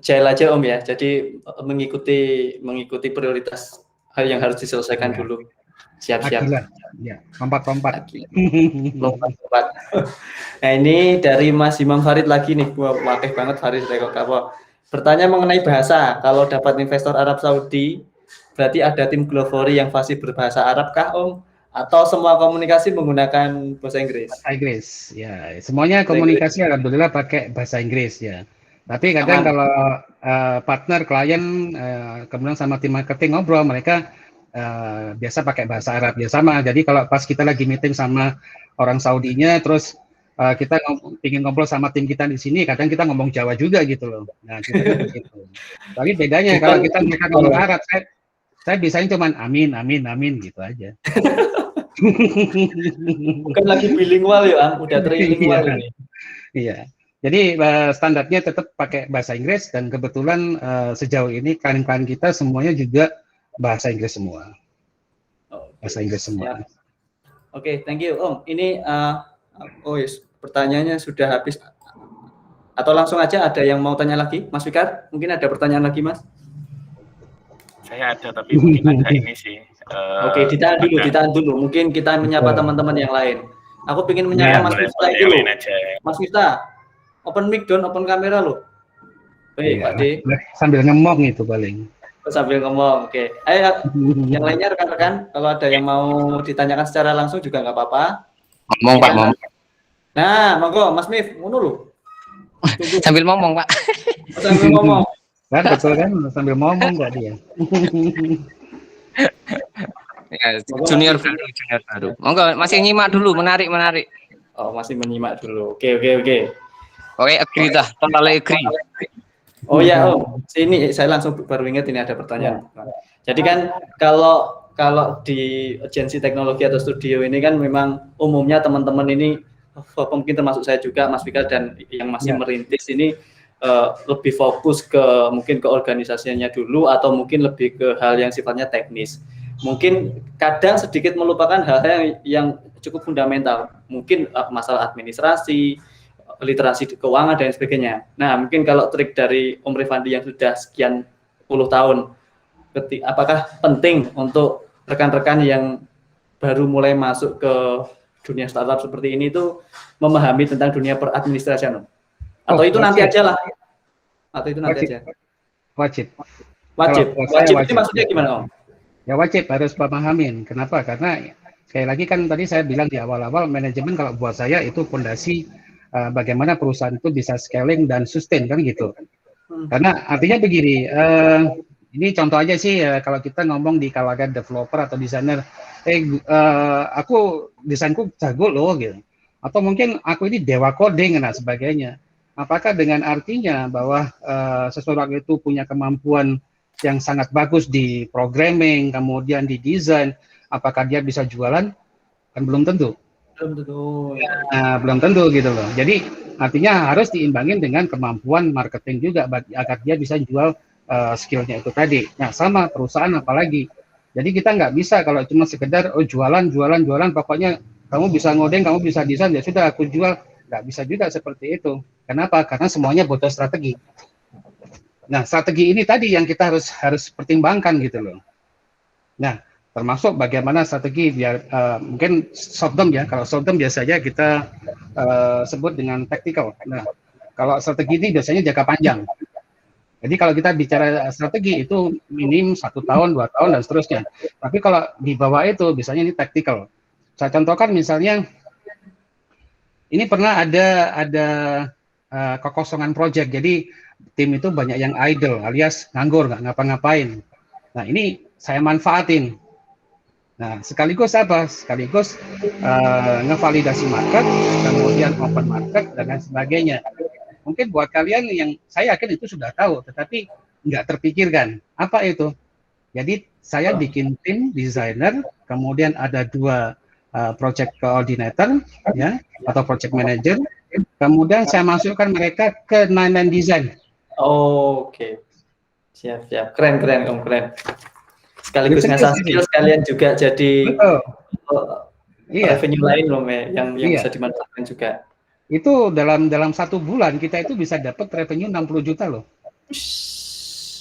Jail aja Om ya, jadi mengikuti prioritas hal yang harus diselesaikan dulu. Siap-siap. Ya, lompat-lompat. Lompat. Nah ini dari Mas Imam Farid lagi nih, gua pakai banget Farid apa. Bertanya mengenai bahasa, kalau dapat investor Arab Saudi, berarti ada tim Glovory yang fasih berbahasa Arab kah Om? Atau semua komunikasi menggunakan bahasa Inggris? Bahasa Inggris, ya. Semuanya komunikasi alhamdulillah pakai bahasa Inggris ya. Tapi kadang kalau partner, klien, kemudian sama tim marketing ngobrol, mereka biasa pakai bahasa Arab ya sama. Jadi kalau pas kita lagi meeting sama orang Saudinya, terus kita ingin ngobrol sama tim kita di sini, kadang kita ngomong Jawa juga gitu loh. Nah, kita begitu. Tapi bedanya kalau kita mereka ngomong Arab, saya bisanya cuman amin, amin, amin gitu aja. Bukan lagi bilingual ya, udah trilingual ini. Iya. Jadi standarnya tetap pakai bahasa Inggris dan kebetulan sejauh ini klien-klien kita semuanya juga bahasa Inggris semua. Bahasa Inggris semua. Oke, thank you Om. Ini pertanyaannya sudah habis. Atau langsung aja ada yang mau tanya lagi, Mas Fikar? Mungkin ada pertanyaan lagi, Mas? Saya ada, tapi mungkin ada ini sih. Oke, ditahan dulu. Mungkin kita menyapa teman-teman yang lain. Aku ingin menyapa Mas Miftah dulu. Mas Miftah, open mic dong, open kamera loh. Baik, Pak D. Sambil ngomong itu paling. Sambil ngomong, oke. Ayo, yang lainnya rekan-rekan, kalau ada yang mau ditanyakan secara langsung juga nggak apa-apa. Ngomong Pak, ngomong. Nah, monggo, Mas Mif, ngono lho. Sambil ngomong Pak. Sambil ngomong. Kan betul kan, sambil ngomong kok dia. Ya, junior baru. Monggo, masih nyimak dulu, menarik. Oh, masih menyimak dulu. Oke. Oke, agree dah, totally agree. Oh ya, sini saya langsung baru ingat ini ada pertanyaan. Jadi kan kalau di agensi teknologi atau studio ini kan memang umumnya teman-teman ini mungkin termasuk saya juga, Mas Fikar dan yang masih merintis ini lebih fokus mungkin ke organisasinya dulu atau mungkin lebih ke hal yang sifatnya teknis. Mungkin kadang sedikit melupakan hal-hal yang cukup fundamental, mungkin masalah administrasi, literasi keuangan dan sebagainya. Nah, mungkin kalau trik dari Om Rifandi yang sudah sekian puluh tahun, apakah penting untuk rekan-rekan yang baru mulai masuk ke dunia startup seperti ini itu memahami tentang dunia peradministrasian? Atau itu nanti aja lah? Atau itu nanti aja? Wajib. Wajib itu maksudnya gimana, Om? Ya wajib, harus pemahamin. Kenapa? Karena sekali lagi kan tadi saya bilang di awal-awal, manajemen kalau buat saya itu fondasi bagaimana perusahaan itu bisa scaling dan sustain kan gitu. Karena artinya begini, ini contoh aja sih kalau kita ngomong di kalangan developer atau desainer, aku desainku jago loh gitu. Atau mungkin aku ini dewa coding dan sebagainya. Apakah dengan artinya bahwa seseorang itu punya kemampuan yang sangat bagus di programming, kemudian di desain, apakah dia bisa jualan? Kan belum tentu. Belum tentu gitu loh. Jadi artinya harus diimbangin dengan kemampuan marketing juga agar dia bisa jual skillnya itu tadi. Nah sama perusahaan apalagi. Jadi kita nggak bisa kalau cuma sekedar jualan, pokoknya kamu bisa ngoding, kamu bisa desain, ya sudah aku jual. Nggak bisa juga seperti itu. Kenapa? Karena semuanya butuh strategi. Nah strategi ini tadi yang kita harus pertimbangkan gitu loh. Nah termasuk bagaimana strategi biar mungkin short term ya. Kalau short term biasanya kita sebut dengan tactical. Nah, kalau strategi ini biasanya jangka panjang. Jadi kalau kita bicara strategi itu minim 1 tahun, 2 tahun dan seterusnya. Tapi kalau di bawah itu biasanya ini tactical. Saya contohkan misalnya ini pernah ada kekosongan project. Jadi tim itu banyak yang idle alias nganggur, nggak ngapa-ngapain. Nah ini saya manfaatin. Nah, sekaligus apa? Sekaligus ngevalidasi market, kemudian open market, dan lain sebagainya. Mungkin buat kalian yang saya yakin itu sudah tahu, tetapi nggak terpikirkan. Apa itu? Jadi saya bikin tim designer, kemudian ada 2 project coordinator, ya, atau project manager. Kemudian saya masukkan mereka ke 9 design. Oke. Siap. Keren, Om, keren. Sekaligus ngasah skill sekalian juga jadi revenue lain loh, yang bisa dimanfaatkan juga. Itu dalam 1 bulan kita itu bisa dapat revenue 60 juta loh.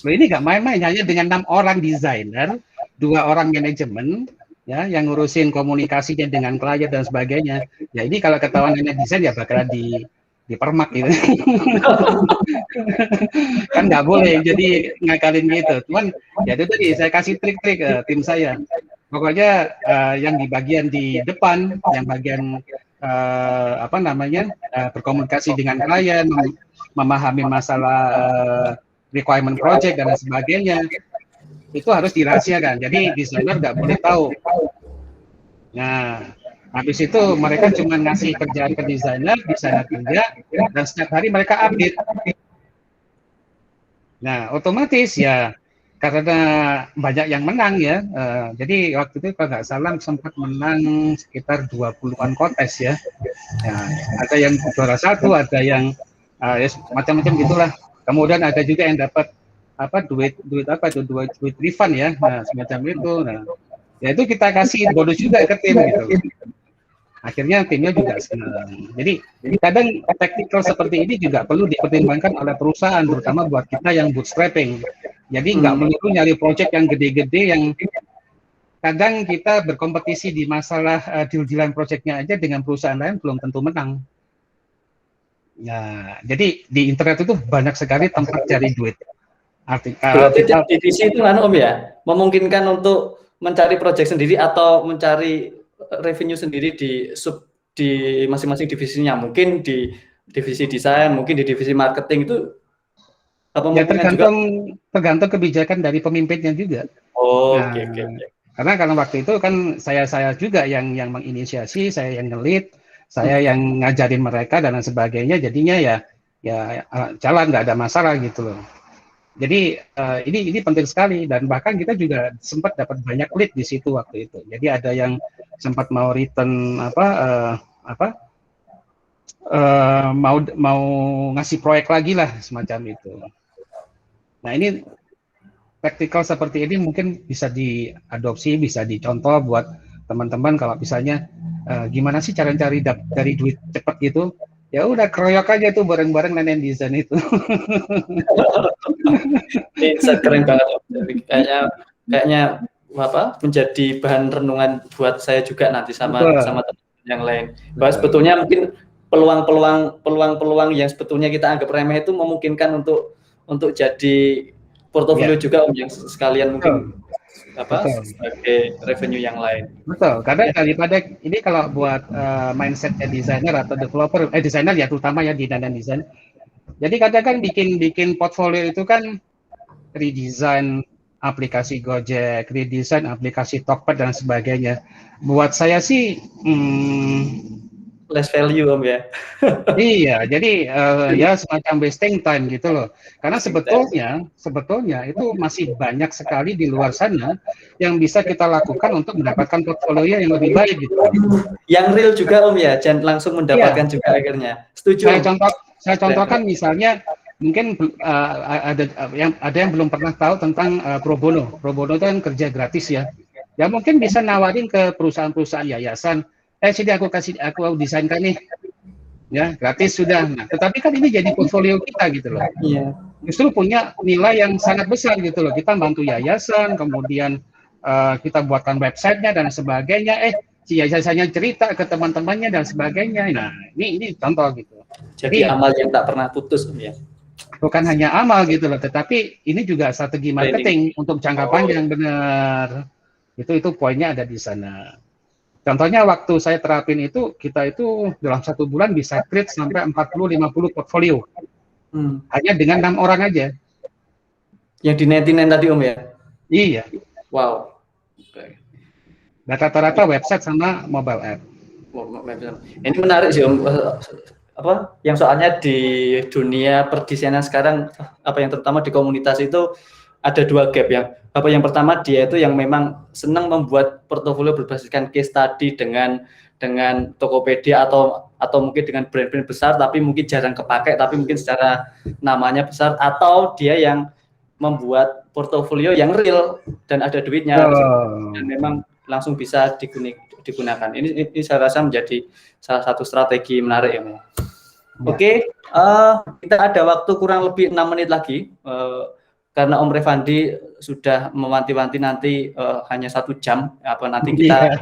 Loh ini nggak main-main, hanya dengan 6 orang desainer, 2 orang manajemen, ya, yang ngurusin komunikasinya dengan klien dan sebagainya. Ya ini kalau ketahuan hanya desain ya bakalan dipermak gitu. Kan nggak boleh jadi ngakalin gitu. Cuman ya itu tadi saya kasih trik-trik tim saya. Pokoknya yang di bagian di depan, yang bagian berkomunikasi dengan klien, memahami masalah requirement project dan sebagainya, itu harus dirahasiakan. Jadi desainer nggak boleh tahu. Nah, habis itu mereka cuma ngasih kerjaan ke desainer kerja, dan setiap hari mereka update. Nah, otomatis ya karena banyak yang menang ya. Jadi waktu itu kalau nggak salah sempat menang sekitar 20-an kontes ya. Ada yang juara 1, ada yang ya, macam-macam gitulah. Kemudian ada juga yang dapat duit refund ya. Nah, semacam itu. Nah, ya itu kita kasih bonus juga ke tim gitu. Akhirnya timnya juga senang. Jadi kadang tactical seperti ini juga perlu dipertimbangkan oleh perusahaan, terutama buat kita yang bootstrapping. Jadi nggak melulu nyari project yang gede-gede yang kadang kita berkompetisi di masalah deal-dealan projectnya aja dengan perusahaan lain belum tentu menang. Ya, jadi di internet itu banyak sekali tempat cari duit. Berarti divisi itu Om ya, memungkinkan untuk mencari project sendiri atau mencari revenue sendiri di masing-masing divisinya. Mungkin di divisi desain, mungkin di divisi marketing itu apa ya tergantung kebijakan dari pemimpinnya juga. Oh, oke. Karena waktu itu kan saya juga yang menginisiasi, saya yang nge-lead, saya yang ngajarin mereka dan lain sebagainya. Jadinya ya jalan, nggak ada masalah gitu loh. Jadi ini penting sekali, dan bahkan kita juga sempat dapat banyak lead di situ waktu itu. Jadi ada yang sempat mau return mau ngasih proyek lagi lah semacam itu. Nah ini praktikal seperti ini mungkin bisa diadopsi, bisa dicontoh buat teman-teman kalau misalnya gimana sih cara cari dari duit cepat gitu. Ya udah keroyok aja tuh bareng-bareng Nenen Design itu. Insight keren banget. Kayaknya menjadi bahan renungan buat saya juga nanti sama teman yang lain. Bahwa sebetulnya mungkin peluang yang sebetulnya kita anggap remeh itu memungkinkan untuk jadi portofolio juga yang sekalian mungkin sebagai revenue yang lain. Betul, karena daripada ini kalau buat mindsetnya desainer atau developer, desainer ya terutama ya di Nenen Design. Jadi kadang kan bikin portfolio itu kan redesign aplikasi Gojek, redesign aplikasi Tokped dan sebagainya. Buat saya sih less value Om ya. Iya, jadi ya semacam wasting time gitu loh. Karena sebetulnya itu masih banyak sekali di luar sana yang bisa kita lakukan untuk mendapatkan portfolio yang lebih baik gitu. Yang real juga Om ya, dan langsung mendapatkan juga akhirnya. Setuju. Saya contohkan misalnya mungkin ada yang belum pernah tahu tentang pro bono. Pro bono itu kan kerja gratis ya. Ya mungkin bisa nawarin ke perusahaan-perusahaan yayasan. Sini aku desainkan nih, ya gratis sudah. Nah, tetapi kan ini jadi portfolio kita gitu loh. Iya. Justru punya nilai yang sangat besar gitu loh. Kita bantu yayasan, kemudian kita buatkan websitenya dan sebagainya. Si yayasannya cerita ke teman-temannya dan sebagainya. Nah, ini contoh gitu. Jadi amal yang tak pernah putus ya. Bukan hanya amal gitu loh, tetapi ini juga strategi marketing untuk jangka panjang benar. Itu poinnya ada di sana. Contohnya waktu saya terapin itu, kita itu dalam 1 bulan bisa create sampai 40-50 portfolio. Hanya dengan 6 orang aja. Yang di 99 tadi Om ya? Iya. Wow. Rata-rata website sama mobile app. Ini menarik sih Om. Yang soalnya di dunia perdesainan sekarang, yang terutama di komunitas itu ada 2 gap ya. Yang pertama dia itu yang memang senang membuat portofolio berbasiskan case study dengan Tokopedia atau mungkin dengan brand-brand besar tapi mungkin jarang kepakai tapi mungkin secara namanya besar, atau dia yang membuat portofolio yang real dan ada duitnya dan memang langsung bisa digunakan. Ini saya rasa menjadi salah satu strategi menarik ya. Oke, kita ada waktu kurang lebih 6 menit lagi. Karena Om Revandi sudah mewanti-wanti nanti hanya 1 jam, nanti kita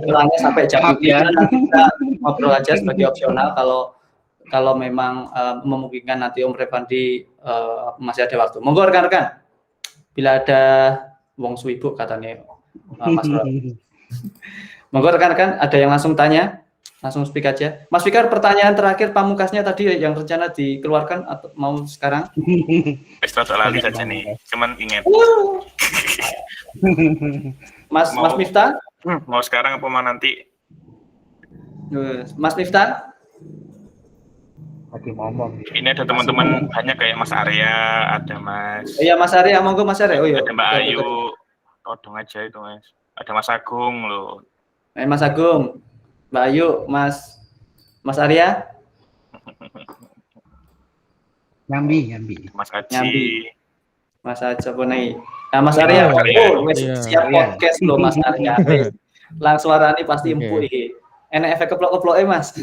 ulangnya sampai jam 3, nanti kita ngobrol aja sebagai opsional kalau memang memungkinkan nanti Om Revandi masih ada waktu. Monggo rekan-rekan, bila ada wong suwibuk katanya Mas Bro. Monggo rekan-rekan, ada yang langsung tanya? Langsung speak aja. Mas Fikar, pertanyaan terakhir pamungkasnya tadi yang rencana dikeluarkan atau mau sekarang? Soal lali saja nih, cuman ingat. Mas Miftah? Mau sekarang apa mau nanti? Mas Miftah? Lagi ngomong. Ini ada teman-teman banyak kayak Mas Arya, ada Mas. Iya Mas Arya, monggo Mas Arya. Ada Mbak Ayu. Todong aja itu Mas. Ada Mas Agung loh. Mas Agung. Mbak Ayu, Mas Arya, Nyambi, Mas Aji, Mas Aja Ponei. Nah Mas Arya, siap podcast loh Mas Arya. Langsung suaranya pasti empuk iki. Enak efek keplok-keplok Mas.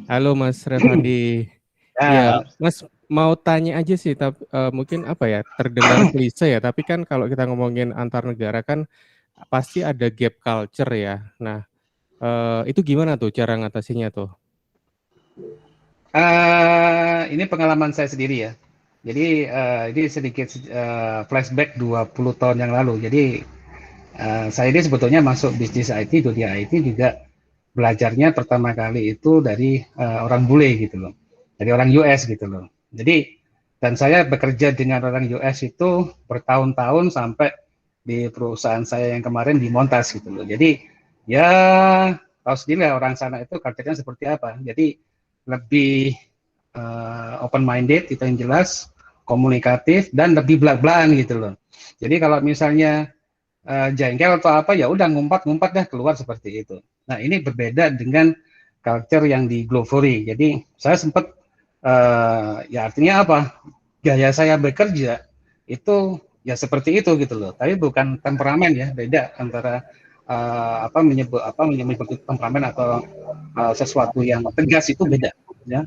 Halo Mas Revandi. Ya, Mas mau tanya aja sih, tapi mungkin apa ya, terdengar klise ya, tapi kan kalau kita ngomongin antar negara kan pasti ada gap culture ya. Nah, itu gimana tuh cara ngatasinnya tuh? Ini pengalaman saya sendiri ya. Jadi ini sedikit flashback 20 tahun yang lalu. Jadi saya ini sebetulnya masuk bisnis IT, dunia IT juga belajarnya pertama kali itu dari orang bule gitu loh, dari orang US gitu loh. Jadi dan saya bekerja dengan orang US itu bertahun-tahun sampai di perusahaan saya yang kemarin di Montas gitu loh. Jadi ya tahu sendiri lah orang sana itu culture-nya seperti apa. Jadi lebih open minded itu yang jelas, komunikatif dan lebih belak-belakan gitu loh. Jadi kalau misalnya jengkel atau apa ya udah ngumpat-ngumpat dah keluar seperti itu. Nah ini berbeda dengan culture yang di Glovory. Jadi saya sempat ya artinya apa? Gaya saya bekerja itu ya seperti itu gitu loh. Tapi bukan temperamen ya, beda antara menyebut temperamen atau sesuatu yang tegas itu beda ya.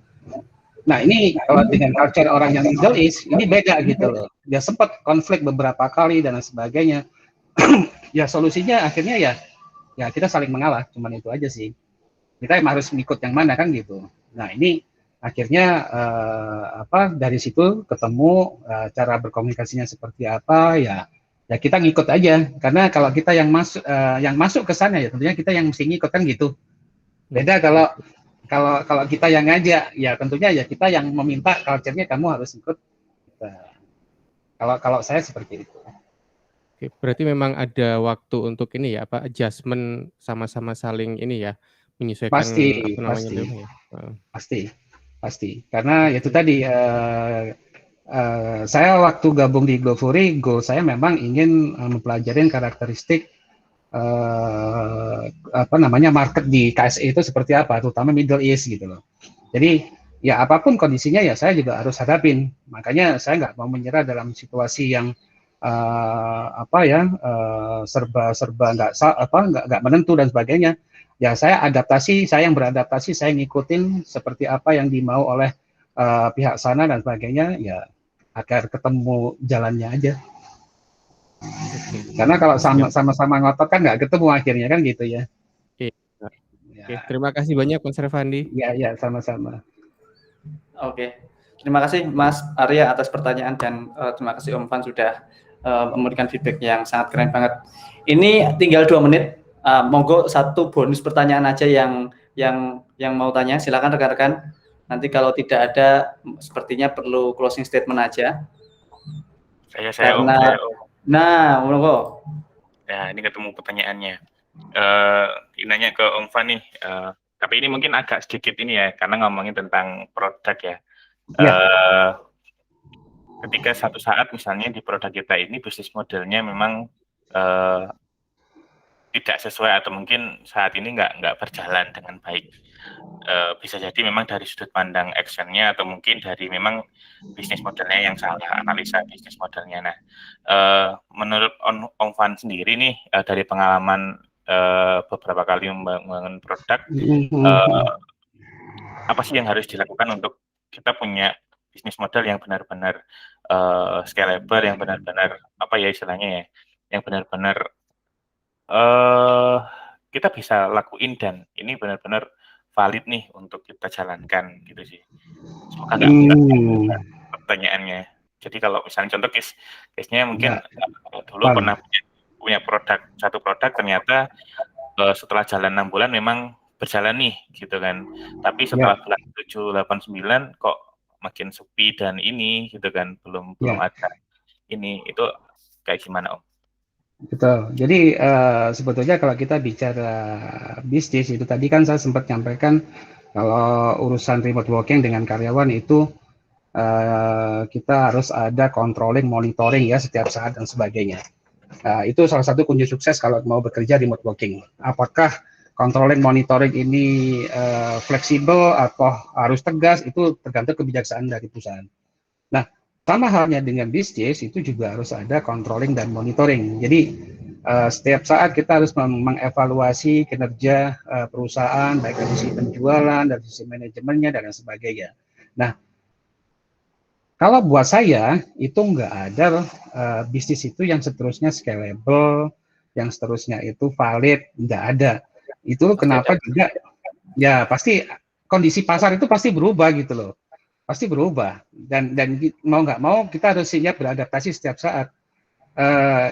Nah ini kalau dengan culture orang yang Middle East ini beda gitu loh. Dia sempat konflik beberapa kali dan sebagainya. Ya solusinya akhirnya ya kita saling mengalah, cuman itu aja sih. Kita harus ngikut yang mana kan gitu. Nah ini akhirnya dari situ ketemu cara berkomunikasinya seperti apa ya kita ngikut aja. Karena kalau kita yang masuk ke sana ya tentunya kita yang mesti ngikut kan gitu. Beda kalau kita yang ngajak ya tentunya ya kita yang meminta culture-nya kamu harus ikut. Kalau saya seperti itu. Oke, berarti memang ada waktu untuk ini ya, apa, adjustment sama-sama saling ini ya, menyesuaikan apa namanya ya? Pasti. Karena itu tadi saya waktu gabung di Glovory, goal saya memang ingin mempelajari karakteristik market di KSE itu seperti apa, terutama Middle East gitu loh. Jadi ya apapun kondisinya ya saya juga harus hadapin. Makanya saya nggak mau menyerah dalam situasi yang serba nggak menentu dan sebagainya. Ya saya yang beradaptasi, saya ngikutin seperti apa yang dimau oleh pihak sana dan sebagainya, ya agar ketemu jalannya aja. Karena kalau sama-sama ngotot kan nggak ketemu akhirnya kan gitu ya. Oke, terima kasih banyak Mas Revandi. Ya, sama-sama. Oke, terima kasih Mas Arya atas pertanyaan dan terima kasih Om Van sudah memberikan feedback yang sangat keren banget. Ini tinggal 2 menit, monggo satu bonus pertanyaan aja yang mau tanya, silakan rekan-rekan. Nanti kalau tidak ada, sepertinya perlu closing statement aja. Saya Om. Nah, monggo. Ya, ini ketemu pertanyaannya. Nanya ke Om Van nih. Tapi ini mungkin agak sedikit ini ya, karena ngomongin tentang produk ya. Ketika satu saat misalnya di produk kita ini bisnis modelnya memang tidak sesuai atau mungkin saat ini nggak berjalan dengan baik. Bisa jadi memang dari sudut pandang actionnya atau mungkin dari memang bisnis modelnya yang salah, analisa bisnis modelnya. Nah, menurut Om Van sendiri nih dari pengalaman beberapa kali membangun produk, apa sih yang harus dilakukan untuk kita punya bisnis model yang benar-benar scalable, yang benar-benar apa ya istilahnya ya, yang benar-benar kita bisa lakuin dan ini benar-benar valid nih untuk kita jalankan gitu sih. Semoga nggak pertanyaannya. Jadi kalau misalnya contoh case-nya mungkin dulu pernah punya satu produk ternyata setelah jalan 6 bulan memang berjalan nih gitu kan. Tapi setelah bulan 7, 8, 9 kok makin sepi dan ini gitu kan belum ada ini, itu kayak gimana Om? Betul. Jadi sebetulnya kalau kita bicara bisnis itu tadi kan saya sempat nyampaikan kalau urusan remote working dengan karyawan itu kita harus ada controlling, monitoring ya setiap saat dan sebagainya. Itu salah satu kunci sukses kalau mau bekerja remote working. Apakah controlling, monitoring ini fleksibel atau harus tegas, itu tergantung kebijaksanaan dari perusahaan. Nah, sama halnya dengan bisnis, itu juga harus ada controlling dan monitoring. Jadi, setiap saat kita harus mengevaluasi kinerja perusahaan, baik dari sisi penjualan, dari sisi manajemennya, dan sebagainya. Nah, kalau buat saya itu nggak ada bisnis itu yang seterusnya scalable, yang seterusnya itu valid, nggak ada. Itu kenapa juga ya pasti kondisi pasar itu pasti berubah gitu loh, pasti berubah dan mau nggak mau kita harus siap beradaptasi setiap saat.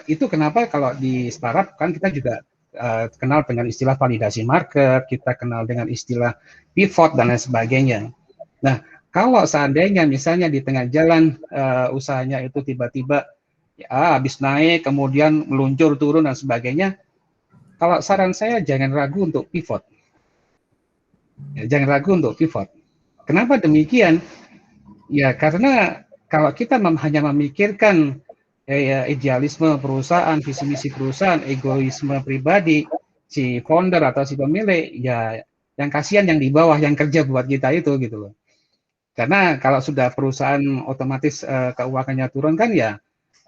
Itu kenapa kalau di startup kan kita juga kenal dengan istilah validasi market, kita kenal dengan istilah pivot dan lain sebagainya. Nah, kalau seandainya misalnya di tengah jalan usahanya itu tiba-tiba ya habis naik kemudian meluncur turun dan sebagainya, kalau saran saya jangan ragu untuk pivot. Ya, jangan ragu untuk pivot. Kenapa demikian? Ya karena kalau kita hanya memikirkan idealisme perusahaan, visi misi perusahaan, egoisme pribadi si founder atau si pemilik, ya yang kasihan yang di bawah yang kerja buat kita itu gitu loh. Karena kalau sudah perusahaan otomatis keuangannya turun kan ya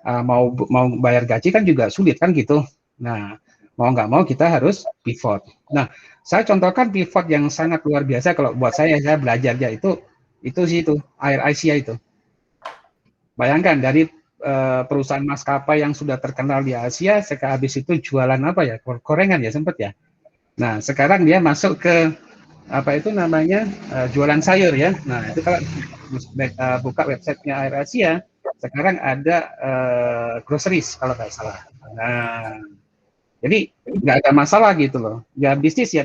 mau bayar gaji kan juga sulit kan gitu. Nah, mau nggak mau kita harus pivot. Nah, saya contohkan pivot yang sangat luar biasa kalau buat saya belajar ya itu sih itu Air Asia itu. Bayangkan dari perusahaan maskapai yang sudah terkenal di Asia, habis itu jualan apa ya, gorengan ya sempat ya. Nah sekarang dia masuk ke apa itu namanya jualan sayur ya. Nah itu kalau buka websitenya Air Asia, sekarang ada groceries kalau nggak salah. Nah jadi nggak ada masalah gitu loh. Ya bisnis,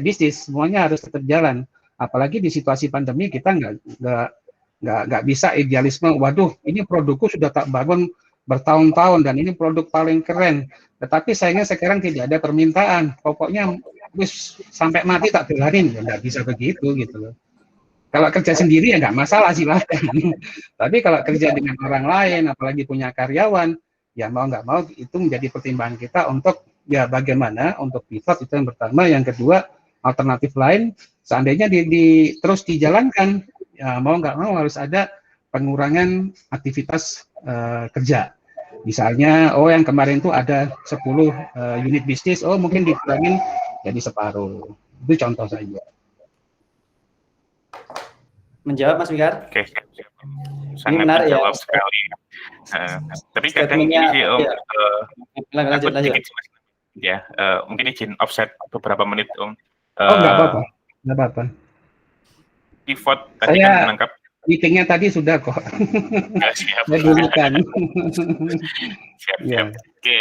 semuanya harus tetap jalan. Apalagi di situasi pandemi kita nggak bisa idealisme. Waduh, ini produkku sudah tak bangun bertahun-tahun dan ini produk paling keren. Tetapi sayangnya sekarang tidak ada permintaan. Pokoknya wis sampai mati tak belarin, ya nggak bisa begitu gitu loh. Kalau kerja sendiri ya nggak masalah silahkan. Tapi kalau kerja dengan orang lain, apalagi punya karyawan, ya mau nggak mau itu menjadi pertimbangan kita untuk ya bagaimana untuk pivot itu yang pertama. Yang kedua alternatif lain seandainya terus dijalankan, ya mau nggak mau harus ada pengurangan aktivitas kerja. Misalnya, yang kemarin tuh ada 10 unit bisnis, mungkin dikurangin jadi separuh. Itu contoh saja. Menjawab Mas Fikar? Oke, sangat menjawab ya sekali. Tapi kadang ini sih Om, lanjut. Ya, mungkin izin offset beberapa menit Om. Nggak apa-apa. Pivot tadi kan menangkap. Meetingnya tadi sudah kok. Siap. Saya dulukan. Siap. Yeah. Oke,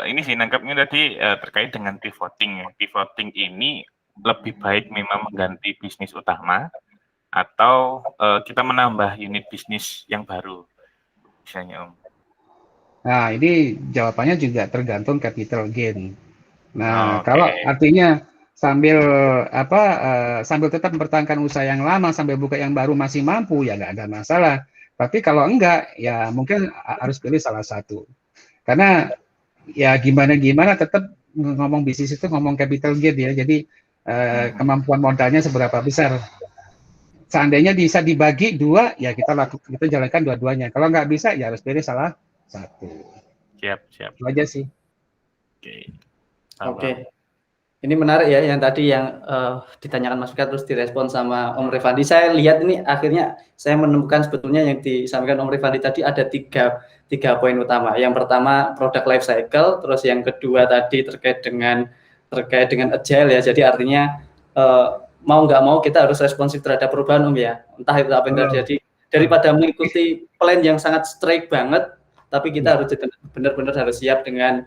ini sih nangkapnya tadi terkait dengan pivoting. Pivoting ini lebih baik memang mengganti bisnis utama atau kita menambah unit bisnis yang baru, misalnya Om. Nah, ini jawabannya juga tergantung capital gain. Nah, kalau artinya sambil tetap mempertahankan usaha yang lama sambil buka yang baru masih mampu ya nggak ada masalah. Tapi kalau enggak ya mungkin harus pilih salah satu. Karena ya gimana tetap ngomong bisnis itu ngomong capital gain ya. Jadi kemampuan modalnya seberapa besar. Seandainya bisa dibagi dua ya kita jalankan dua-duanya. Kalau nggak bisa ya harus pilih salah satu. Siap. Itu aja sih. Oke. Ini menarik ya yang tadi yang ditanyakan Mas Fikar terus direspon sama Om Revandi. Saya lihat ini akhirnya saya menemukan sebetulnya yang disampaikan Om Revandi tadi ada tiga poin utama. Yang pertama product life cycle, terus yang kedua tadi terkait dengan agile ya. Jadi artinya mau nggak mau kita harus responsif terhadap perubahan Om ya. Entah itu apa yang terjadi. Daripada mengikuti plan yang sangat straight banget, tapi kita harus benar-benar harus siap dengan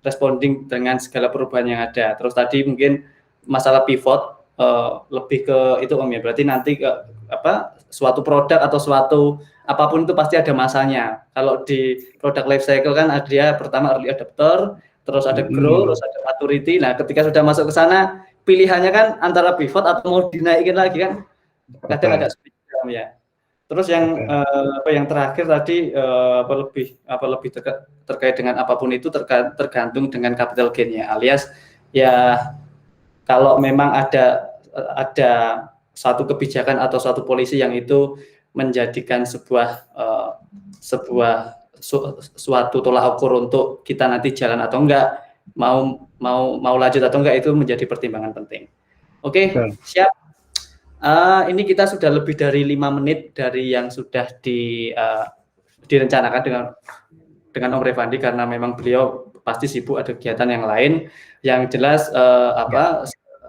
responding dengan segala perubahan yang ada. Terus tadi mungkin masalah pivot lebih ke itu Om ya. Berarti nanti suatu produk atau suatu apapun itu pasti ada masanya. Kalau di product life cycle kan dia pertama early adopter, terus ada grow, terus ada maturity. Nah, ketika sudah masuk ke sana, pilihannya kan antara pivot atau mau dinaikin lagi kan. Kadang agak sulit ya. Terus yang terakhir tadi lebih terkait dengan apapun itu tergantung dengan capital gain-nya, alias ya kalau memang ada satu kebijakan atau suatu polisi yang itu menjadikan suatu tolak ukur untuk kita nanti jalan atau enggak, mau lanjut atau enggak, itu menjadi pertimbangan penting. Oke, siap. Ini kita sudah lebih dari 5 menit dari yang sudah direncanakan dengan Om Revandi karena memang beliau pasti sibuk ada kegiatan yang lain. Yang jelas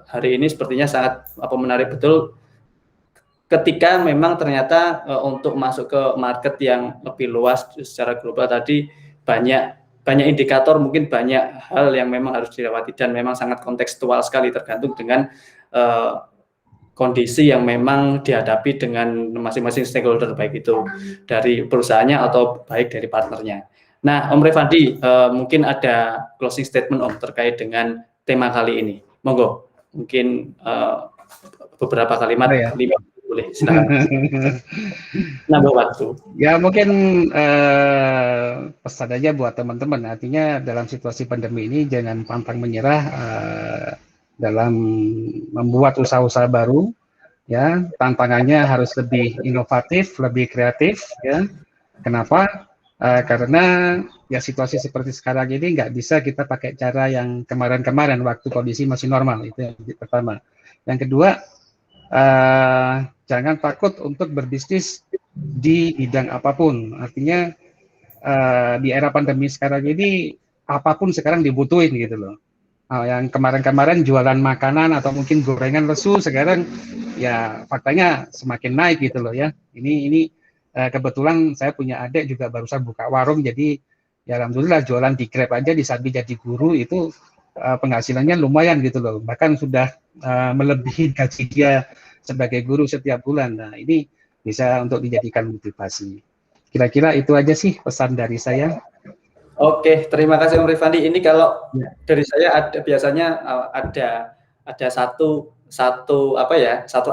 hari ini sepertinya sangat menarik betul ketika memang ternyata untuk masuk ke market yang lebih luas secara global tadi banyak indikator, mungkin banyak hal yang memang harus dilewati dan memang sangat kontekstual sekali tergantung dengan kondisi yang memang dihadapi dengan masing-masing stakeholder, baik itu dari perusahaannya atau baik dari partnernya. Nah, Om Revandi, mungkin ada closing statement Om terkait dengan tema kali ini. Monggo, mungkin beberapa kalimat, 5 boleh, silakan. Nambah waktu. Ya mungkin pesan aja buat teman-teman, artinya dalam situasi pandemi ini jangan pantang menyerah dalam membuat usaha-usaha baru, ya. Tantangannya harus lebih inovatif, lebih kreatif, ya. Kenapa? Karena ya situasi seperti sekarang ini nggak bisa kita pakai cara yang kemarin-kemarin waktu kondisi masih normal, itu yang pertama. Yang kedua, jangan takut untuk berbisnis di bidang apapun. Artinya di era pandemi sekarang ini apapun sekarang dibutuhin gitu loh. Yang kemarin-kemarin jualan makanan atau mungkin gorengan lesu, sekarang ya faktanya semakin naik gitu loh ya. Ini kebetulan saya punya adik juga barusan buka warung, jadi ya alhamdulillah jualan di Grab aja di samping jadi guru itu penghasilannya lumayan gitu loh. Bahkan sudah melebihi gaji dia sebagai guru setiap bulan. Nah ini bisa untuk dijadikan motivasi. Kira-kira itu aja sih pesan dari saya. Oke, terima kasih Om Revandi. Ini kalau dari saya biasanya ada satu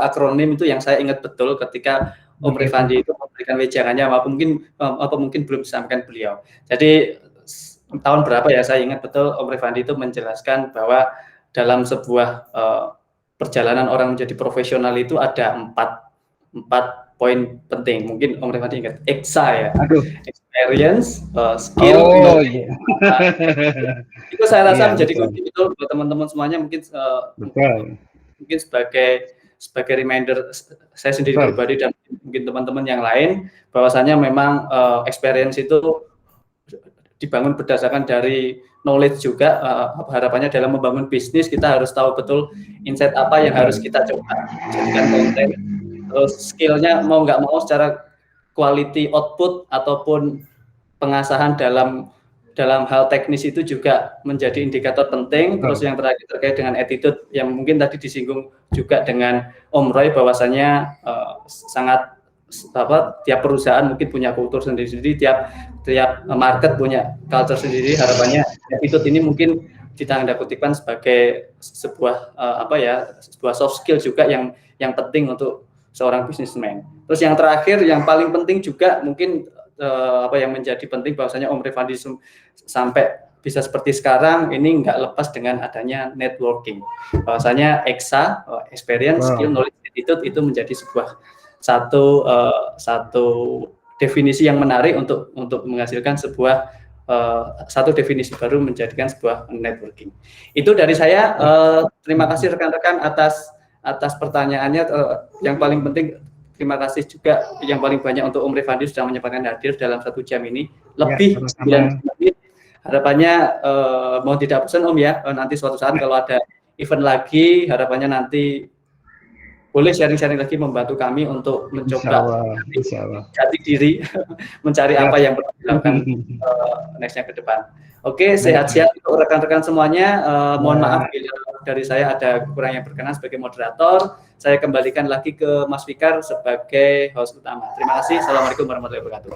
akronim itu yang saya ingat betul ketika Om Revandi itu memberikan wejangannya, mungkin belum disampaikan beliau. Jadi tahun berapa ya, saya ingat betul Om Revandi itu menjelaskan bahwa dalam sebuah perjalanan orang menjadi profesional itu ada empat poin penting. Mungkin Om Revandi ingat EXA ya. Experience, skill, itu saya rasa menjadi kunci betul buat teman-teman semuanya. Mungkin sebagai reminder saya sendiri pribadi dan mungkin teman-teman yang lain, bahwasanya memang experience itu dibangun berdasarkan dari knowledge juga. Harapannya dalam membangun bisnis kita harus tahu betul insight apa yang harus kita coba jadikan konten. Terus skillnya mau nggak mau secara quality output ataupun pengasahan dalam hal teknis itu juga menjadi indikator penting. Terus yang terakhir terkait dengan attitude yang mungkin tadi disinggung juga dengan Om Roy, bahwasannya sangat tiap perusahaan mungkin punya kultur sendiri-sendiri, tiap market punya culture sendiri. Harapannya attitude ini mungkin ditanda kutipkan sebagai sebuah sebuah soft skill juga yang penting untuk seorang businessman. Terus yang terakhir, yang paling penting juga mungkin yang menjadi penting, bahwasanya Om Revandi sampai bisa seperti sekarang ini nggak lepas dengan adanya networking. Bahwasanya EXA, experience, skill, knowledge, attitude itu menjadi sebuah satu definisi yang menarik untuk menghasilkan sebuah satu definisi baru menjadikan sebuah networking. Itu dari saya. Terima kasih rekan-rekan atas pertanyaannya. Yang paling penting, terima kasih juga yang paling banyak untuk Om Revandi sudah menyempatkan hadir dalam 1 jam ini lebih 9 menit. Harapannya mohon tidak bosan Om ya, nanti suatu saat kalau ada event lagi, harapannya nanti boleh sharing-sharing lagi, membantu kami untuk mencoba jati diri mencari apa yang perlu dilakukan nextnya ke depan. Oke, sehat-sehat untuk rekan-rekan semuanya. Mohon maaf bila dari saya ada kurang yang berkenan sebagai moderator. Saya kembalikan lagi ke Mas Fikar sebagai host utama. Terima kasih. Assalamualaikum warahmatullahi wabarakatuh.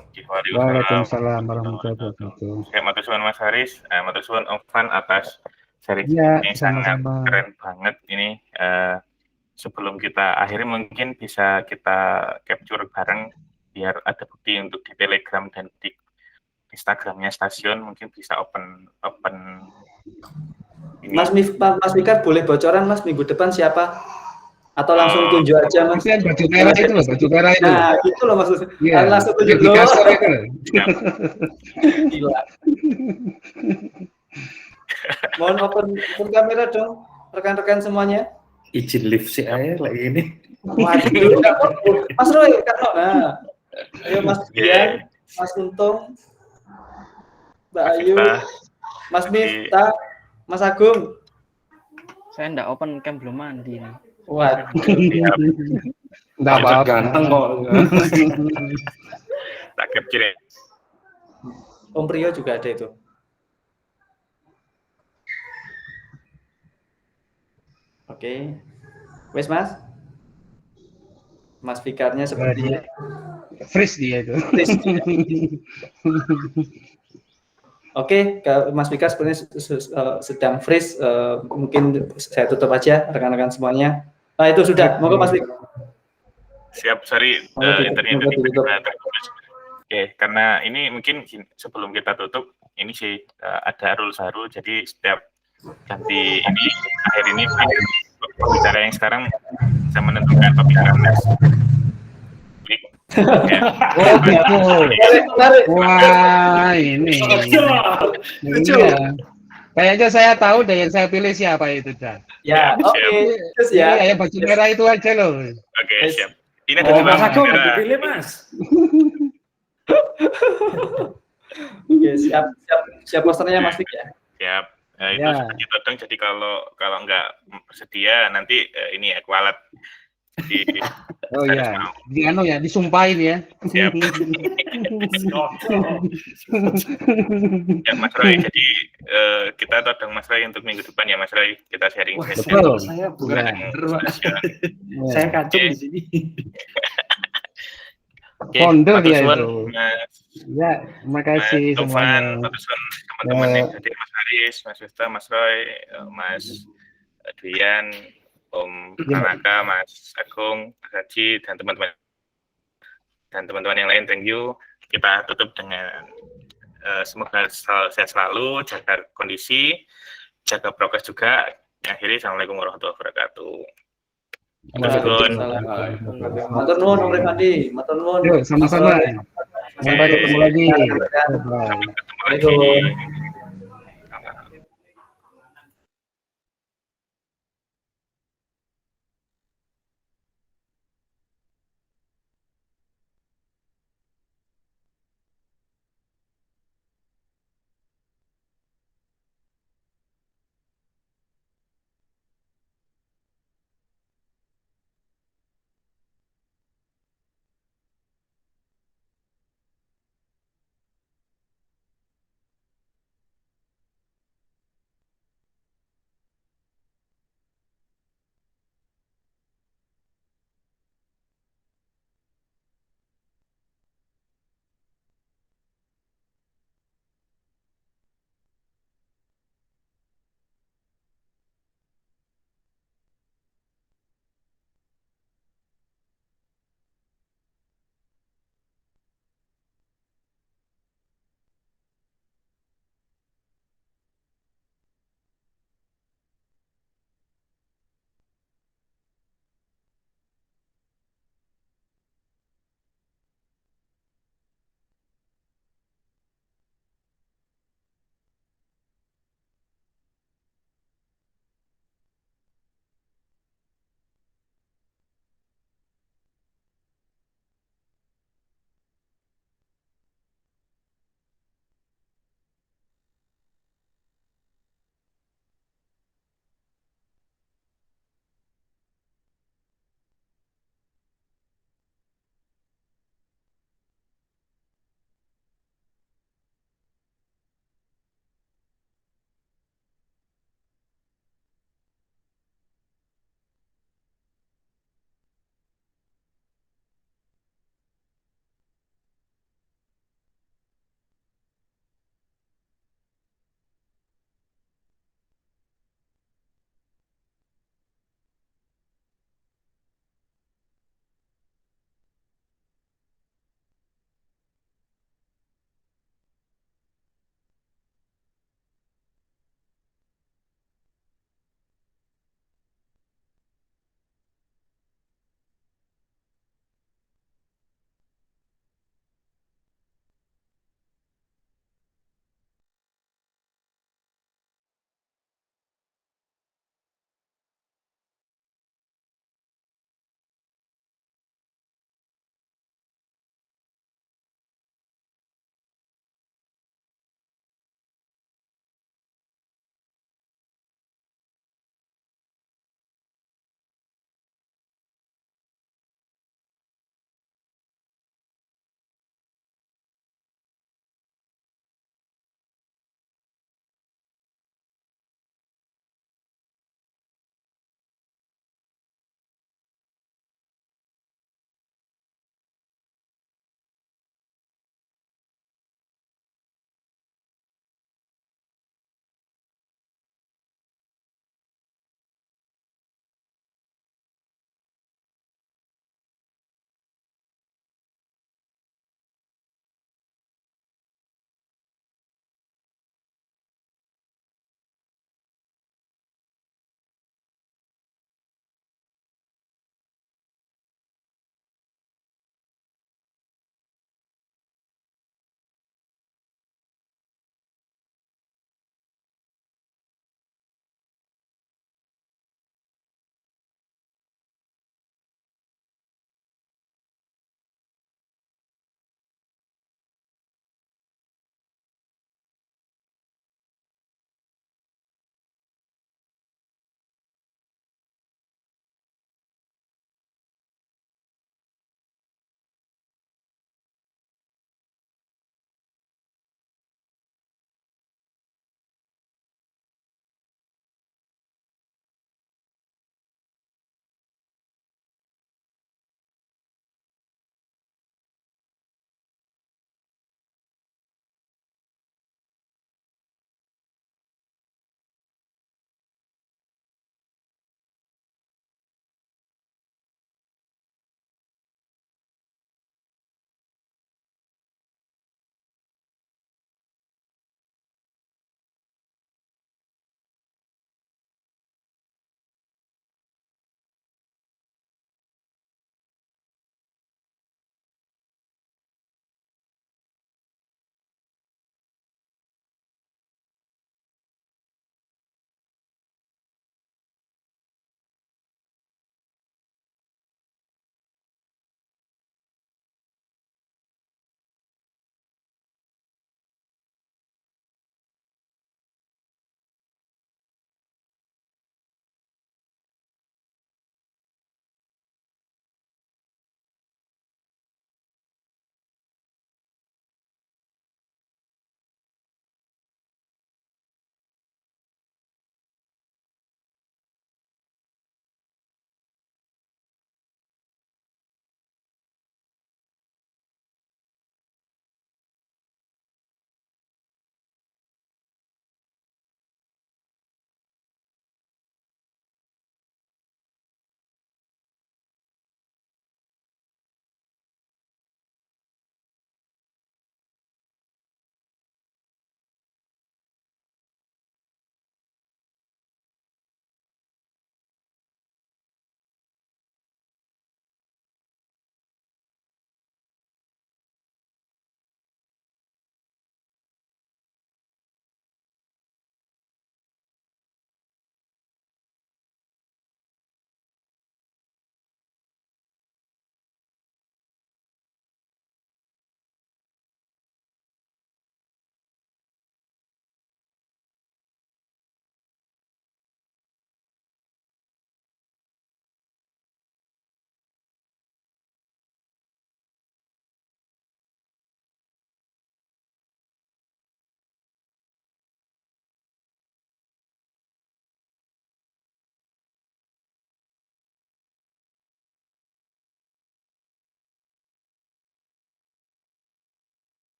Waalaikumsalam warahmatullahi wabarakatuh. Matur suwun Mas Haris, matur suwun Om Van atas sharing ini sangat keren banget ini. Sebelum kita akhiri mungkin bisa kita capture bareng biar ada bukti untuk di Telegram dan di Instagramnya stasiun, mungkin bisa open ini. Mas Fikar boleh bocoran Mas minggu depan siapa? Atau langsung tunjuk aja Mas? Baju merah itu loh, baju merah itu. Nah, itu loh maksudnya. Iya, langsung tunjuk loh. Gila. Mohon open kamera dong, rekan-rekan semuanya. Izin live sih aja lagi ini. Waduh, Mas Roy, nah. Ayo Mas Dian. Mas Untung, Mbak Mas Ayu, Miftah. Mas Miftah, Mas Agung. Saya enggak open cam, belum mandi nih. Waduh. Enggak Cocok apa-apa. ganteng kok. Tak capture ya. Om Prio juga ada itu. Oke. Wes Mas? Mas Fikarnya seperti Freeze dia itu. Oke, Mas Fikar sebenarnya sedang freeze. Mungkin saya tutup aja rekan-rekan semuanya. Nah itu sudah. Monggo Mas Fikar. Siap, sorry internet terputus. Oke, karena ini mungkin sebelum kita tutup, ini sih ada rules baru, jadi setiap ganti ini akhir ini pembicara yang sekarang bisa menentukan pembicaraan next. Ya. Oh gitu. Wah ini. Iya. Kayaknya saya tahu deh yang saya pilih siapa itu Dan. Ya, oke. Terus ya. Iya, yang baju merah itu aja loh. Oke, siap. Ini ada Oh, dua Mas Agung pembicara. dipilih, Mas. Oke, siap posternya Mas Fik ya. Siap. Itu Ya. sudah ditodong, jadi kalau nggak bersedia nanti ini ya kualat. Jadi Oh iya, di anu ya, disumpahin ya. siap. Ya Mas Roy, jadi kita todong Mas Roy untuk minggu depan ya Mas Roy, kita sharing Wah, sesi. betul. saya bukan Ya. bener, Pak. Ya. Saya kacung Oke. di sini. Oke, Founder matur dia suwun, itu. Mas Ya, terima kasih Tovan, semuanya. matur suwun teman-teman yang hadir, Mas Haris, Mas Miftah, Mas Roy, Mas Dwian, Om Kanaka, Mas Agung, Mas Haji, dan teman-teman yang lain, thank you. Kita tutup dengan semoga sehat selalu, jaga kondisi, jaga prokes juga. Akhirnya, Assalamualaikum warahmatullahi wabarakatuh. Matur nuwun Om Rifandi, matur nuwun. Yuk, sama-sama. Sampai ketemu lagi. Sampai ketemu lagi.